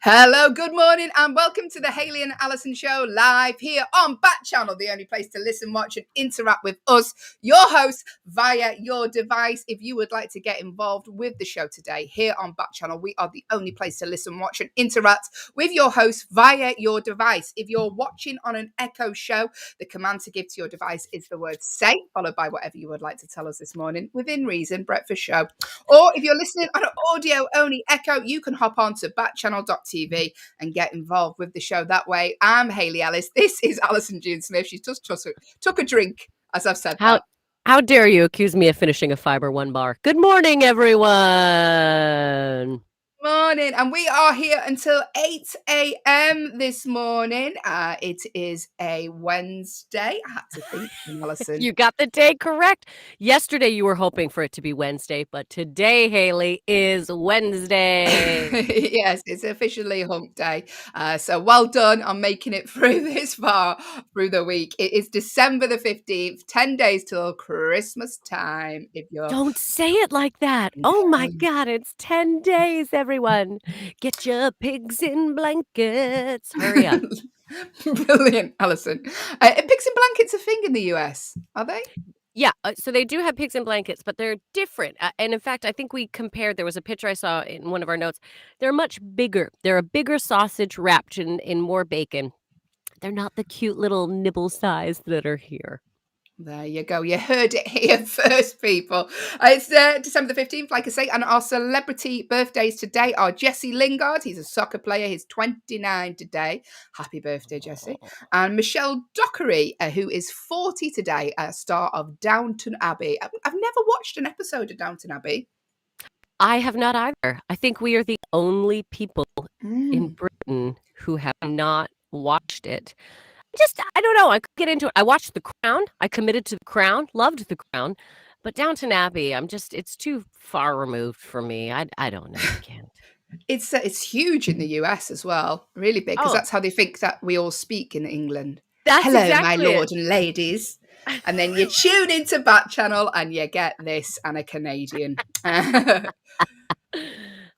Hello, good morning, and welcome to the Hayley and Allyson show live here on Backchannel, the only place to listen, watch, and interact with us, your hosts, via your device. If you would like to get involved with the show today here on Backchannel, we are the only place to listen, watch, and interact with your hosts via your device. If you're watching on an Echo show, the command to give to your device is the word say, followed by whatever you would like to tell us this morning, within reason, breakfast show. Or if you're listening on an audio-only Echo, you can hop on to backchannel.tv and get involved with the show that way. I'm Hayley Ellis. This is Allyson June Smith. She just took a drink, as I've said. How dare you accuse me of finishing a Fiber One bar? Good morning, everyone. Morning, and we are here until 8 a.m. this morning. It is a Wednesday. I had to think, Allyson. You got the day correct. Yesterday you were hoping for it to be Wednesday, but today, Hayley, is Wednesday. Yes, it's officially hump day. So well done on making it through this far through the week. It is December the 15th, 10 days till Christmas time. If you're Don't say it like that. Oh my God, it's 10 days, everyone. Get your pigs in blankets. Hurry up. Brilliant, Allyson. Pigs in blankets a thing in the US, are they? Yeah, so they do have pigs in blankets, but they're different. And in fact, I think we compared, there was a picture I saw in one of our notes. They're much bigger. They're a bigger sausage wrapped in more bacon. They're not the cute little nibble size that are here. There you go. You heard it here first, people. It's December the 15th, like I say, and our celebrity birthdays today are Jesse Lingard. He's a soccer player. He's 29 today. Happy birthday, Jesse. And Michelle Dockery, who is 40 today, star of Downton Abbey. I've never watched an episode of Downton Abbey. I have not either. I think we are the only people in Britain who have not watched it. I don't know. I could get into it. I watched The Crown. I committed to The Crown. Loved The Crown. But Downton Abbey, it's too far removed for me. I don't know. I can't. It's huge in the US as well. Really big, because that's how they think that we all speak in England. Hello, my lord and ladies. And then you tune into Backchannel and you get this and a Canadian. But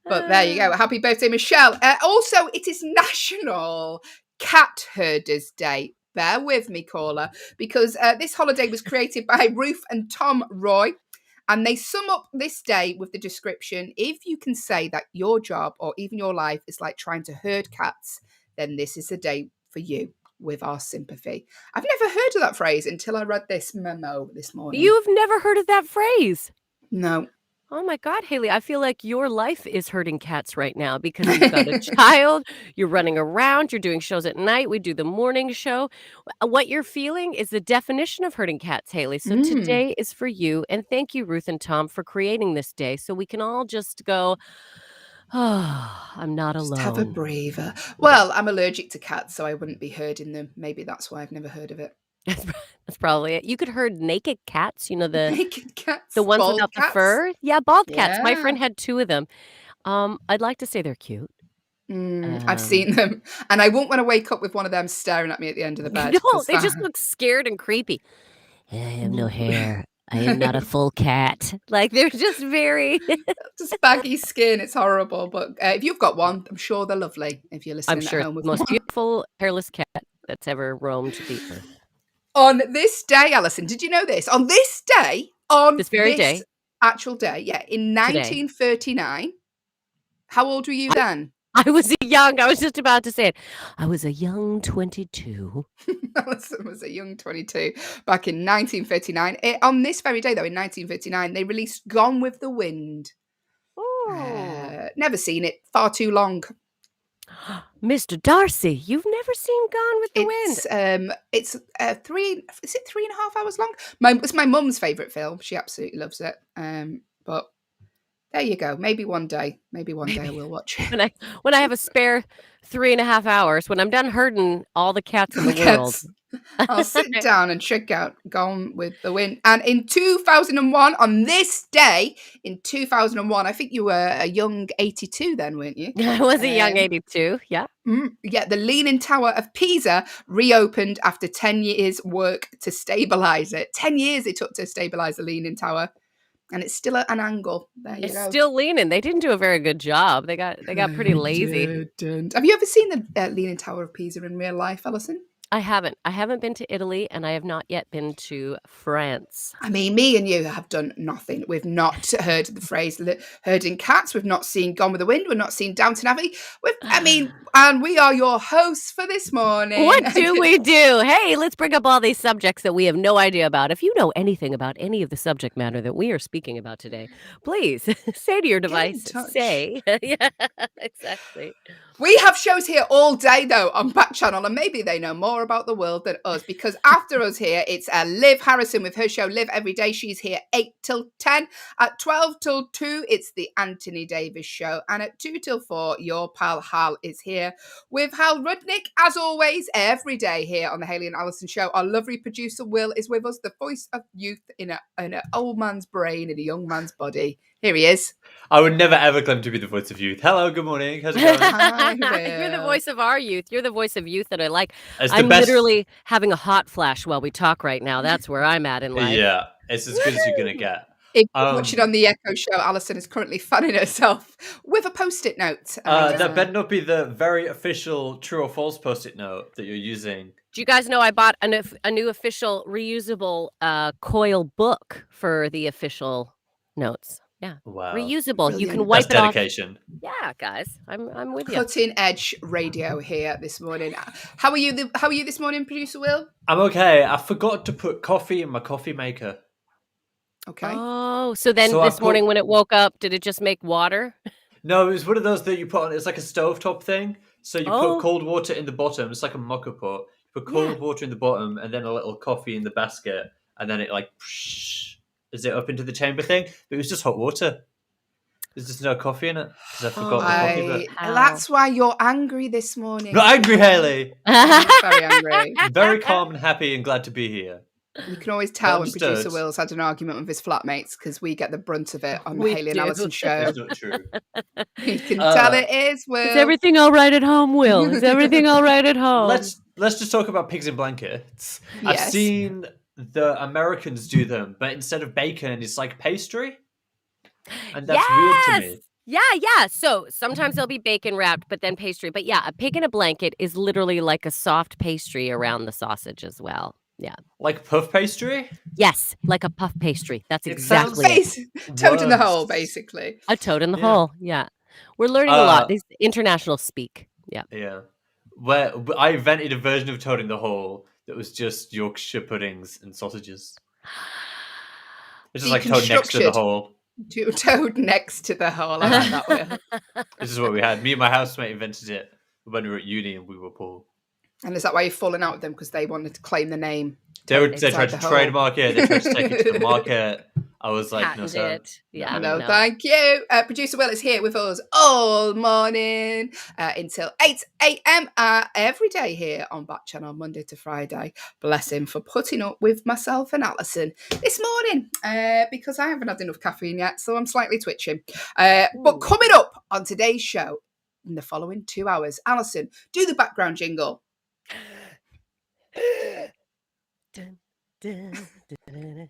there you go. Happy birthday, Michelle. Also, it is National Cat Herders Day. Bear with me, caller, because this holiday was created by Ruth and Tom Roy, and they sum up this day with the description: if you can say that your job or even your life is like trying to herd cats, then this is the day for you, with our sympathy. I've never heard of that phrase until I read this memo this morning. You've never heard of that phrase? No. Oh my God, Hayley, I feel like your life is herding cats right now because you've got a child, you're running around, you're doing shows at night, we do the morning show. What you're feeling is the definition of herding cats, Hayley. So today is for you, and thank you, Ruth and Tom, for creating this day so we can all just go, oh, I'm not alone. Just have a breather. Well, I'm allergic to cats, so I wouldn't be herding them. Maybe that's why I've never heard of it. That's probably it. You could herd naked cats, the naked cats, the ones without the fur. Yeah, bald cats. Yeah. My friend had 2 of them. I'd like to say they're cute. I've seen them, and I won't want to wake up with one of them staring at me at the end of the bed. No, they just look scared and creepy. I have no hair. I am not a full cat. Like, they're just very just baggy skin. It's horrible. But if you've got one, I'm sure they're lovely. If you're listening, I'm sure at home with the most one. beautiful hairless cat that's ever roamed the earth. On this day, Allyson, did you know this? On this day, this very day, actual day, in 1939. How old were you then? I was young. I was just about to say it. I was a young 22. Allyson was a young 22 back in 1939. On this very day, though, in 1939, they released Gone with the Wind. Never seen it. Far too long. Mr. Darcy, you've never seen Gone with the Wind? It's 3.5 hours long? It's my mum's favourite film. She absolutely loves it. But there you go. Maybe one day I will watch it. When I have a spare 3.5 hours, when I'm done herding all the cats in the world, I'll sit down and check out Gone with the Wind. And in 2001, on this day, in 2001, I think you were a young 82 then, weren't you? I was a young 82, yeah. Yeah, the Leaning Tower of Pisa reopened after 10 years' work to stabilise it. 10 years it took to stabilise the Leaning Tower. And it's still at an angle. There you It's go. still leaning. They didn't do a very good job. They got pretty lazy. Have you ever seen the Leaning Tower of Pisa in real life, Allyson? I haven't. I haven't been to Italy, and I have not yet been to France. I mean, me and you have done nothing. We've not heard the phrase herding cats. We've not seen Gone with the Wind. We've not seen Downton Abbey. And we are your hosts for this morning. What do we do? Hey, let's bring up all these subjects that we have no idea about. If you know anything about any of the subject matter that we are speaking about today, please say to your device, say. Yeah, exactly. We have shows here all day, though, on Backchannel, and maybe they know more about the world than us, because after us here, it's Liv Harrison with her show Live Every Day. She's here 8 till 10. At 12 till 2, it's the Anthony Davis Show. And at 2 till 4, your pal Hal is here with Hal Rudnick, as always, every day here on the Hayley and Allyson Show. Our lovely producer Will is with us, the voice of youth in an old man's brain, in a young man's body. Here he is. I would never ever claim to be the voice of youth. Hello, good morning. How's it going? Hi, You're the voice of our youth. You're the voice of youth that I like. It's I'm literally having a hot flash while we talk right now. That's where I'm at in life. Yeah, it's as good as you're going to get. If you're watching on the Echo Show, Allyson is currently fanning herself with a Post-it note. That better not be the very official true or false Post-it note that you're using. Do you guys know I bought a new official reusable coil book for the official notes? Yeah. Wow. Reusable. Brilliant. You can wipe That's it dedication. off. Yeah, guys. I'm with you. Cutting edge radio here this morning. How are you this morning, producer Will? I'm okay. I forgot to put coffee in my coffee maker. Okay. Oh, so this morning when it woke up, did it just make water? No, it was one of those that you put on. It's like a stovetop thing. So you put cold water in the bottom. It's like a mocha pot. You put cold water in the bottom and then a little coffee in the basket. And then it is it up into the chamber thing? But it was just hot water. There's just no coffee in it because I forgot the coffee bit. That's why you're angry this morning. Not angry, Hayley. Very angry. Very calm and happy and glad to be here. You can always tell when producer Will's had an argument with his flatmates because we get the brunt of it on the Hayley and Allyson Show. That's not true. You can tell it is, Will. Is everything all right at home, Will? Is everything all right at home? Let's just talk about pigs in blankets. Yes. I've seen the Americans do them, but instead of bacon, it's like pastry. And that's weird to me. Yeah. So sometimes they'll be bacon wrapped, but then pastry. But yeah, a pig in a blanket is literally like a soft pastry around the sausage as well. Yeah. Like puff pastry? Yes, like a puff pastry. That's exactly it. Toad in the hole, basically. A toad in the hole, yeah. We're learning a lot. These international speak. Yeah. Yeah. Where I invented a version of toad in the hole that was just Yorkshire puddings and sausages. It's just like toad next to the hole. Toad next to the hole. I like that way. This is what we had. Me and my housemate invented it when we were at uni and we were poor. And is that why you're falling out with them? Because they wanted to claim the name? They tried to trademark it. They tried to take it to the market. I was like, no, sir. Yeah, no, thank you. Producer Will is here with us all morning until 8 a.m. Every day here on Backchannel, Monday to Friday. Bless him for putting up with myself and Allyson this morning because I haven't had enough caffeine yet, so I'm slightly twitching. But coming up on today's show in the following 2 hours, Allyson, do the background jingle.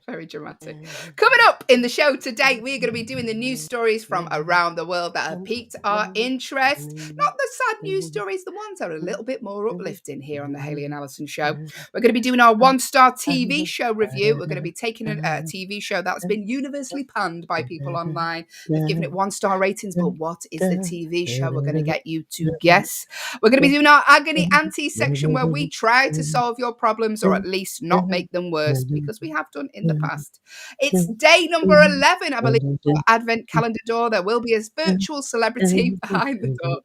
Very dramatic. Coming up in the show today, we're going to be doing the news stories from around the world that have piqued our interest. Not the sad news stories, the ones that are a little bit more uplifting here on the Hayley and Allyson Show. We're going to be doing our one-star TV show review. We're going to be taking a TV show that's been universally panned by people online. We've given it 1-star ratings, but what is the TV show? We're going to get you to guess. We're going to be doing our Agony Auntie section where we try to solve your problems or at least not make them worse, because we have done in the past. It's day number 11, I believe, for Advent Calendar Door. There will be a virtual celebrity behind the door.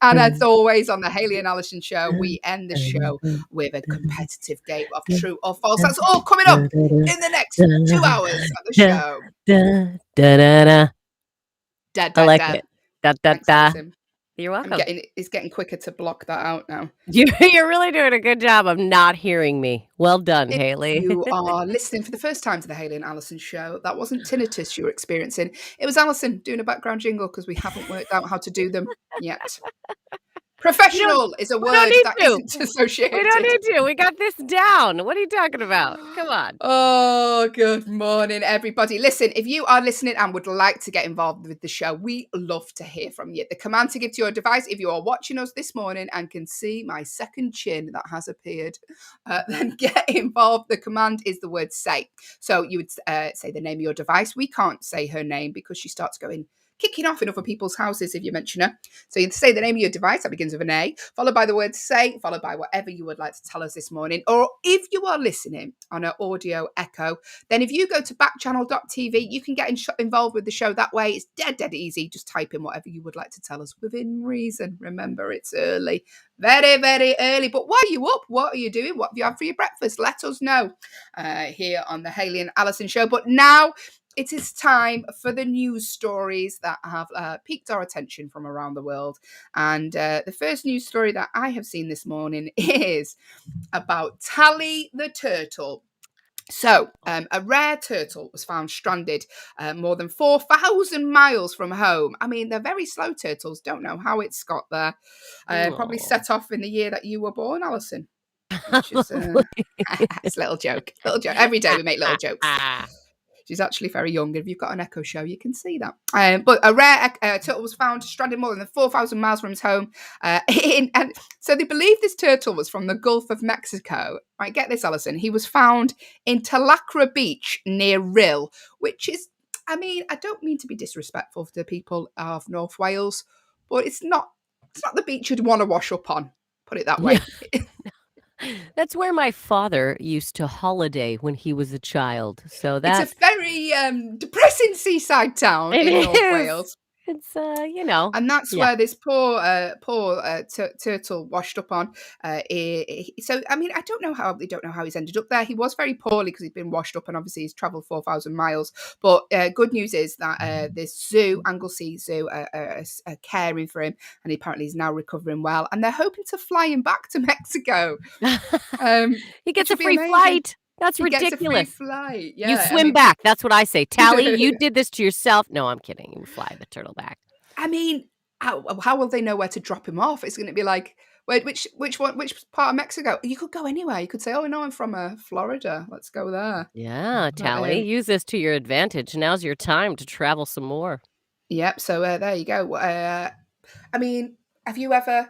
And as always on the Hayley and Allyson Show, we end the show with a competitive game of true or false. That's all coming up in the next 2 hours of the show. I like it. Thanks, You're welcome. It's getting quicker to block that out now. You're really doing a good job of not hearing me. Well done, Hayley. If you are listening for the first time to the Hayley and Allyson Show, that wasn't tinnitus you were experiencing. It was Allyson doing a background jingle because we haven't worked out how to do them yet. Professional is a word that isn't associated. We don't need to. We got this down. What are you talking about? Come on. Oh, good morning, everybody. Listen, if you are listening and would like to get involved with the show, we love to hear from you. The command to give to your device, if you are watching us this morning and can see my second chin that has appeared, then get involved. The command is the word say. So you would say the name of your device. We can't say her name because she starts kicking off in other people's houses if you mention her. So you'd say the name of your device that begins with an A, followed by the word say, followed by whatever you would like to tell us this morning. Or if you are listening on an audio echo, then if you go to backchannel.tv, you can get involved with the show that way. It's dead easy. Just type in whatever you would like to tell us within reason. Remember, it's early. Very, very early. But why are you up? What are you doing? What have you had for your breakfast? Let us know here on the Hayley and Allyson show. But now it is time for the news stories that have piqued our attention from around the world. And the first news story that I have seen this morning is about Tally the turtle. So, a rare turtle was found stranded more than 4,000 miles from home. I mean, they're very slow turtles. Don't know how it's got there. Probably set off in the year that you were born, Allyson. Which is it's a little joke. Every day we make little jokes. She's actually very young. If you've got an Echo show, you can see that. But a rare turtle was found stranded more than 4,000 miles from his home. And so they believe this turtle was from the Gulf of Mexico. Right, get this, Allyson. He was found in Talacra Beach near Rhyl, which is, I mean, I don't mean to be disrespectful to the people of North Wales, but it's not the beach you'd want to wash up on. Put it that way. Yeah. That's where my father used to holiday when he was a child. So it's a very depressing seaside town in North Wales. It's and that's where this poor turtle washed up on. So I mean, I don't know how he's ended up there. He was very poorly because he'd been washed up, and obviously he's travelled 4,000 miles. But good news is that this zoo, Anglesey Zoo, are caring for him, and apparently he's now recovering well. And they're hoping to fly him back to Mexico. He gets a free flight. That's ridiculous. Gets a free flight. Yeah, you swim back. That's what I say. Tally, you did this to yourself. No, I'm kidding. You fly the turtle back. I mean, how will they know where to drop him off? It's going to be like, wait, which part of Mexico? You could go anywhere. You could say, oh, no, I'm from Florida. Let's go there. Yeah, Tally, use this to your advantage. Now's your time to travel some more. Yep. So there you go. I mean, have you ever...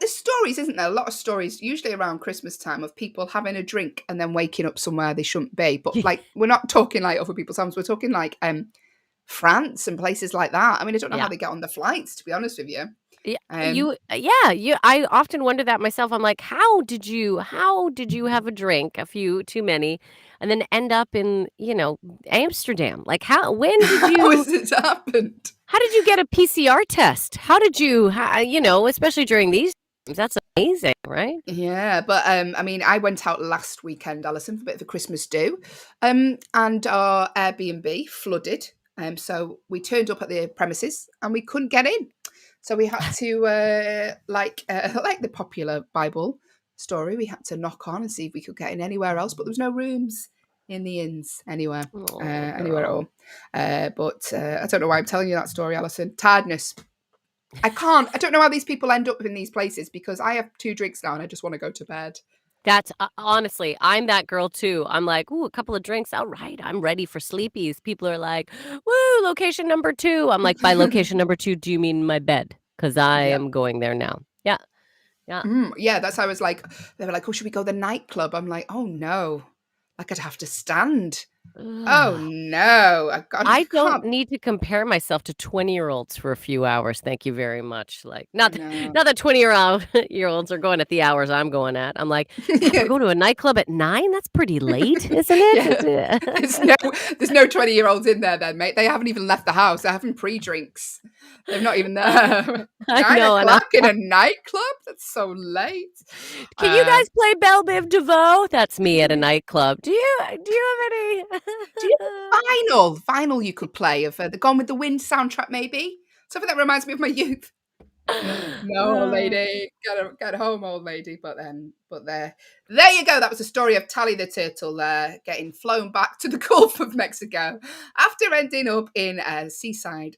There's stories, isn't there? A lot of stories, usually around Christmas time, of people having a drink and then waking up somewhere they shouldn't be. But like, we're not talking like other people's homes. We're talking like France and places like that. I mean, I don't know how they get on the flights, to be honest with you. I often wonder that myself. I'm like, how did you have a drink, a few too many, and then end up in Amsterdam? Like, when did you? How has it happened? How did you get a PCR test? How did you? Especially during these times, that's amazing, right? Yeah, but I mean, I went out last weekend, Allyson, for a bit of a Christmas do, and our Airbnb flooded. So we turned up at the premises and we couldn't get in. So we had to, like the popular Bible story, we had to knock on and see if we could get in anywhere else. But there was no rooms in the inns anywhere at all. But I don't know why I'm telling you that story, Allyson. Tiredness. I don't know how these people end up in these places because I have 2 drinks now and I just want to go to bed. That's honestly, I'm that girl too. I'm like, ooh, a couple of drinks. All right. I'm ready for sleepies. People are like, woo, location number 2. I'm like, by location number 2, do you mean my bed? Because I am going there now. Yeah. Yeah. Yeah. That's how I was like, they were like, oh, should we go to the nightclub? I'm like, oh no, like I'd have to stand. Oh no. I don't need to compare myself to 20-year-olds for a few hours. Thank you very much. Like not that 20-year-olds are going at the hours I'm going at. I'm like, we're going to a nightclub at 9? That's pretty late, isn't it? There's no 20-year-olds in there then, mate. They haven't even left the house. They're having pre-drinks. They're not even there. 9 o'clock in a nightclub? That's so late. Can you guys play Belle Biv DeVoe? That's me at a nightclub. Do you have any? Do you have vinyl you could play of the Gone with the Wind soundtrack, maybe? Something that reminds me of my youth. No, old lady, get home, old lady. But there you go. That was the story of Tally the turtle getting flown back to the Gulf of Mexico after ending up in a seaside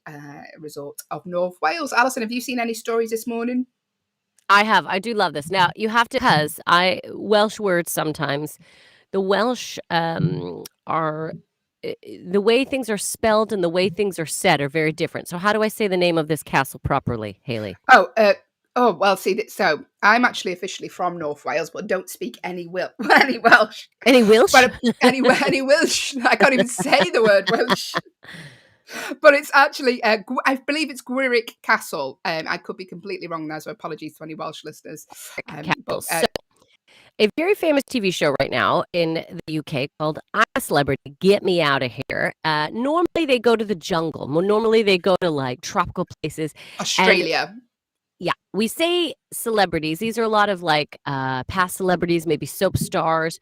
resort of North Wales. Allyson, have you seen any stories this morning? I have. I do love this. Now, you have to, because Welsh words sometimes, the Welsh are, the way things are spelled and the way things are said are very different. So how do I say the name of this castle properly, Hayley? Oh, well, see, so I'm actually officially from North Wales, but don't speak any any Welsh. Any Welsh? But any Welsh. I can't even say the word Welsh. But it's actually, I believe it's Gwyrich Castle. I could be completely wrong there, so apologies to any Welsh listeners. So, a very famous TV show right now in the UK called I'm a Celebrity, Get Me Out of Here. Normally they go to the jungle. Normally they go to like tropical places. Australia. Yeah, we say celebrities. These are a lot of like past celebrities, maybe soap stars,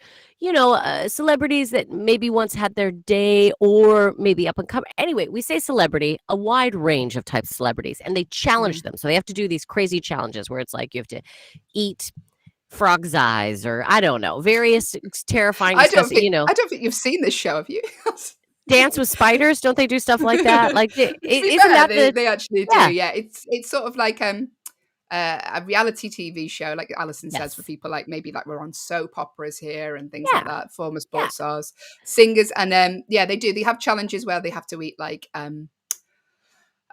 celebrities that maybe once had their day or maybe up and coming. Anyway, we say celebrity, a wide range of types of celebrities, and they challenge them. So they have to do these crazy challenges where it's like you have to eat frog's eyes or I don't know, various terrifying stuff. I don't think you've seen this show, have you? Dance with spiders, don't they do stuff like that? Like, isn't that they actually do? Yeah, it's sort of like a reality TV show, like Allyson says, for people like maybe like we're on soap operas here and things like that, former sports stars, singers, and they have challenges where they have to eat like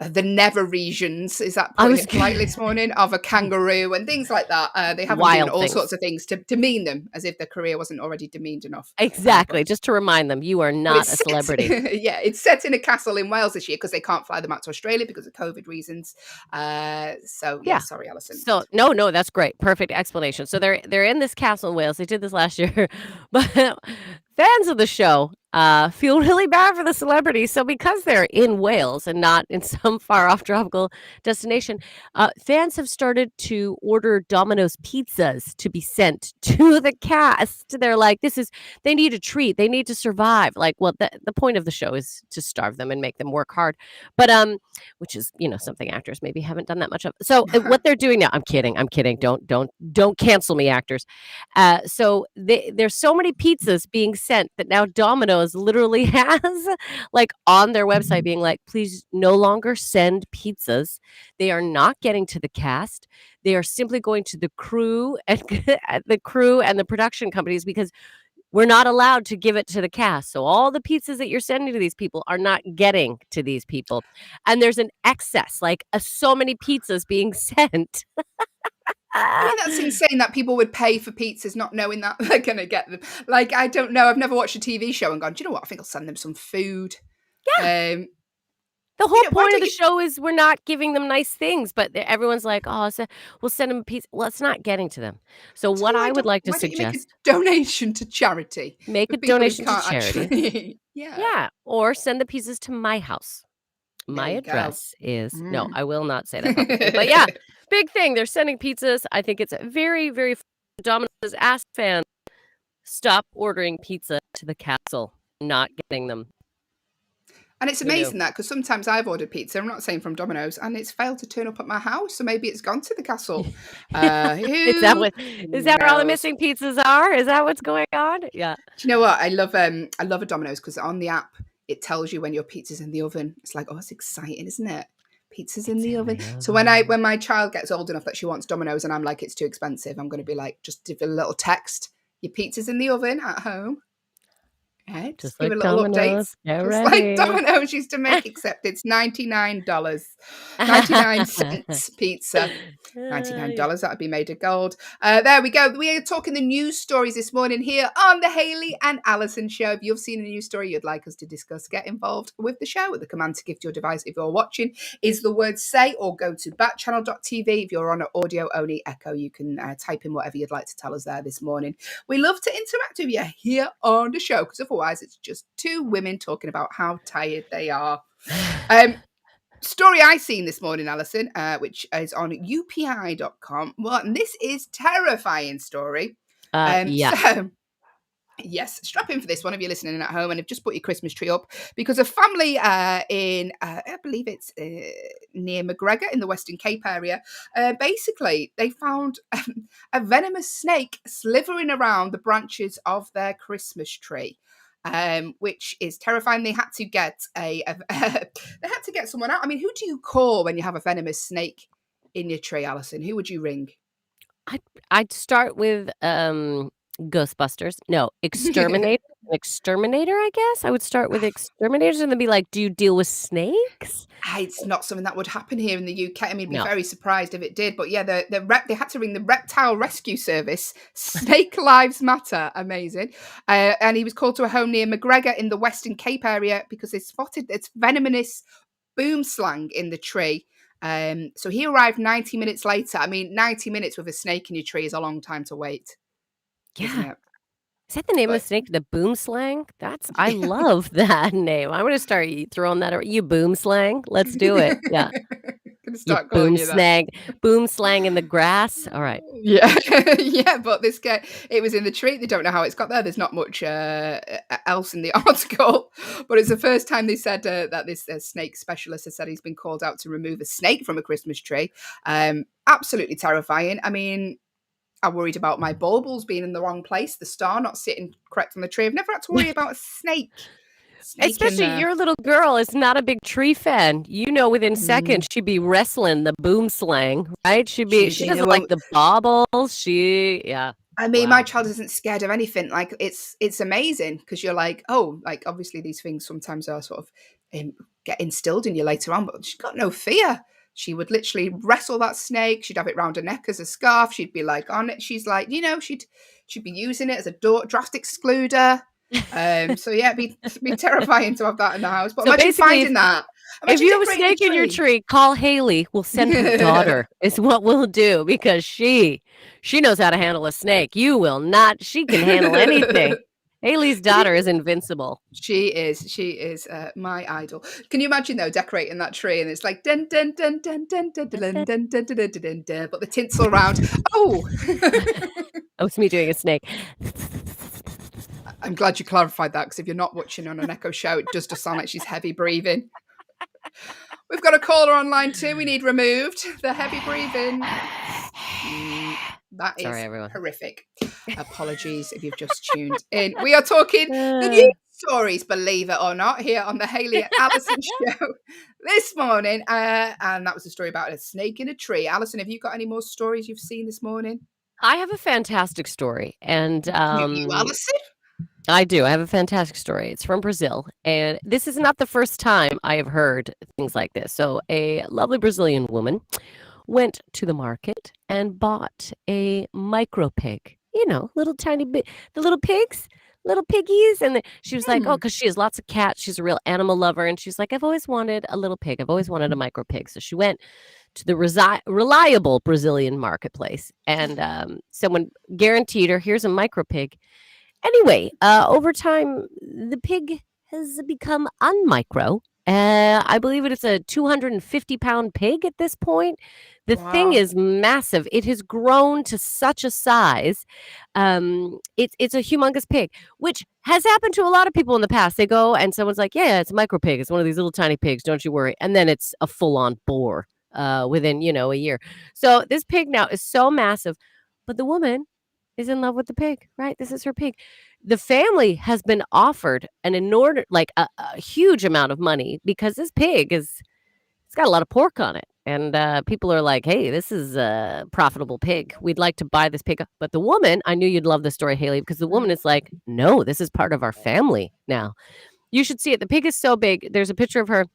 the nether regions, is that putting it politely this morning, of a kangaroo and things like that. They have doing all sorts of things to demean them, as if their career wasn't already demeaned enough. Exactly, just to remind them you are not a celebrity. It's set in a castle in Wales this year because they can't fly them out to Australia because of COVID reasons. Sorry, Allyson. So no, that's great, perfect explanation. So they're in this castle in Wales. They did this last year, but fans of the show feel really bad for the celebrities. So because they're in Wales and not in some far off tropical destination, fans have started to order Domino's pizzas to be sent to the cast. They're like, they need a treat. They need to survive. Like, well, the point of the show is to starve them and make them work hard. But which is, something actors maybe haven't done that much of. So what they're doing now, I'm kidding. Don't cancel me, actors. So there's so many pizzas being sent that now Domino's literally has like on their website being like, please no longer send pizzas. They are not getting to the cast. They are simply going to the crew and the production companies because we're not allowed to give it to the cast. So all the pizzas that you're sending to these people are not getting to these people. And there's an excess, like so many pizzas being sent. I mean, that's insane that people would pay for pizzas not knowing that they're going to get them. Like, I don't know. I've never watched a TV show and gone, do you know what? I think I'll send them some food. Yeah. The whole point of the show is we're not giving them nice things, but everyone's like, oh, so we'll send them a pizza. Well, it's not getting to them. So what I would like to suggest. Make a donation to charity. Make a donation to charity. Actually, yeah. Or send the pizzas to my house. My address is, no, I will not say that publicly. But yeah, big thing. They're sending pizzas. I think it's very, very Domino's asked fans, stop ordering pizza to the castle, not getting them. And it's amazing that, because sometimes I've ordered pizza, I'm not saying from Domino's, and it's failed to turn up at my house, so maybe it's gone to the castle. Is that where all the missing pizzas are? Is that what's going on? Yeah. Do you know what? I love a Domino's because on the app, it tells you when your pizza's in the oven. It's like, oh, it's exciting, isn't it? Pizza's in the oven. So when my child gets old enough that she wants Domino's and I'm like, it's too expensive, I'm going to be like, just give a little text. Your pizza's in the oven at home. Right? Just give like a little update. Just like Domino's used to make, except it's $99. 99 cents pizza. $99, that'd be made of gold. There we go. We are talking the news stories this morning here on the Hayley and Allyson show. If you've seen a news story you'd like us to discuss, get involved with the show. The command to gift your device if you're watching is the word say, or go to backchannel.tv. If you're on an audio only echo, you can type in whatever you'd like to tell us there this morning. We love to interact with you here on the show, because otherwise it's just two women talking about how tired they are. Story I seen this morning, Allyson, which is on upi.com. Well, and this is terrifying story. So, yes, strap in for this one if you're listening at home and have just put your Christmas tree up, because a family in, I believe it's near McGregor in the Western Cape area, basically they found a venomous snake slithering around the branches of their Christmas tree. Which is terrifying. They had to get they had to get someone out. I mean, who do you call when you have a venomous snake in your tree, Allyson? Who would you ring? I'd start with, Ghostbusters. No, Exterminator, I guess? I would start with exterminators and then be like, "Do you deal with snakes?" It's not something that would happen here in the UK. I mean, I'd be No. very surprised if it did. But yeah, they had to ring the Reptile Rescue Service. Snake Lives Matter. Amazing. And he was called to a home near McGregor in the Western Cape area because they spotted its venomous boom slang in the tree. So he arrived 90 minutes later. I mean, 90 minutes with a snake in your tree is a long time to wait, isn't Yeah. it? Is that the name of But the snake? The boom slang? I love that name. I'm gonna start throwing that around. You boom slang? Let's do it. Yeah. gonna You start calling you that. boom slang in the grass. All right. Yeah, yeah, but this guy, it was in the tree. They don't know how it's got there. There's not much else in the article, but it's the first time they said that this snake specialist has said he's been called out to remove a snake from a Christmas tree. Absolutely terrifying. I mean, I worried about my baubles being in the wrong place, the star not sitting correct on the tree. I've never had to worry about a snake in Especially there. your little girl is not a big tree fan. Within seconds she'd be wrestling the boom slang, right? She Choosing doesn't like the baubles. Yeah. I mean, my Wow. child isn't scared of anything. Like it's amazing because you're like, oh, like obviously these things sometimes are sort of get instilled in you later on, but she's got no fear. She would literally wrestle that snake. She'd have it round her neck as a scarf. She'd be like on it. She's like, she'd be using it as a draft excluder. So yeah, it'd be terrifying to have that in the house. But So imagine basically, finding that. if Imagine you have a decorating snake in your tree, call Hayley. We'll send her daughter is what we'll do because she knows how to handle a snake. You will not. She can handle anything. Hayley's daughter is invincible. She is my idol. Can you imagine though decorating that tree and it's like dun dun dun dun dun dun dun dun dun dun dun dun dun, but the tinsel around. Oh, Oh, it's me doing a snake. I'm glad you clarified that because if you're not watching on an Echo show, it does just sound like she's heavy breathing. We've got a caller online too. We need removed the heavy breathing. That is everyone. horrific. Apologies if you've just tuned in. We are talking the news stories, believe it or not, here on the Hayley and Allyson show this morning. And that was a story about a snake in a tree. Allyson, have you got any more stories you've seen this morning? I have a fantastic story. And You, Allyson? I do. I have a fantastic story. It's from Brazil. And this is not the first time I have heard things like this. So a lovely Brazilian woman went to the market and bought a micro pig. Little tiny bit, the little pigs, little piggies. And she was like, oh, because she has lots of cats. She's a real animal lover. And she's like, I've always wanted a little pig. I've always wanted a micro pig. So she went to the reliable Brazilian marketplace. And someone guaranteed her, here's a micro pig. Anyway, over time, the pig has become unmicro. I believe it is a 250-pound pig at this point. The thing is massive. It has grown to such a size. It's a humongous pig, which has happened to a lot of people in the past. They go and someone's like, yeah, it's a micro pig. It's one of these little tiny pigs. Don't you worry. And then it's a full-on boar within, a year. So this pig now is so massive. But the woman is in love with the pig, right? This is her pig. The family has been offered an inordinate, a huge amount of money because this pig it's got a lot of pork on it. And people are like, hey, this is a profitable pig. We'd like to buy this pig. But the woman, I knew you'd love this story, Hayley, because the woman is like, no, this is part of our family now. You should see it. The pig is so big. There's a picture of her.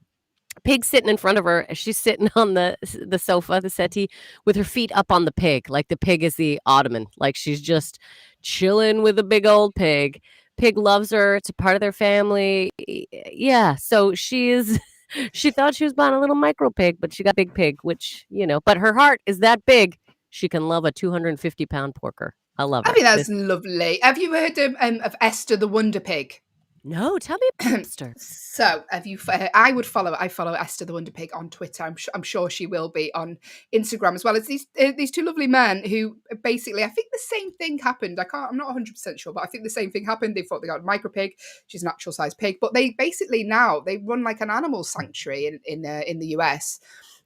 Pig sitting in front of her. She's sitting on the sofa, the settee, with her feet up on the pig. Like the pig is the ottoman. Like she's just chilling with a big old pig. Pig loves her. It's a part of their family. Yeah. So she thought she was buying a little micro pig, but she got a big pig, which, but her heart is that big. She can love a 250-pound porker. I love her. I mean, that's lovely. Have you heard of Esther the Wonder Pig? No, tell me about Esther. So, I follow Esther the Wonder Pig on Twitter. I'm sure she will be on Instagram as well. It's these two lovely men who basically, I think the same thing happened. I'm not 100% sure, but I think the same thing happened. They thought they got a micro pig. She's an actual size pig, but they basically now they run like an animal sanctuary in the US.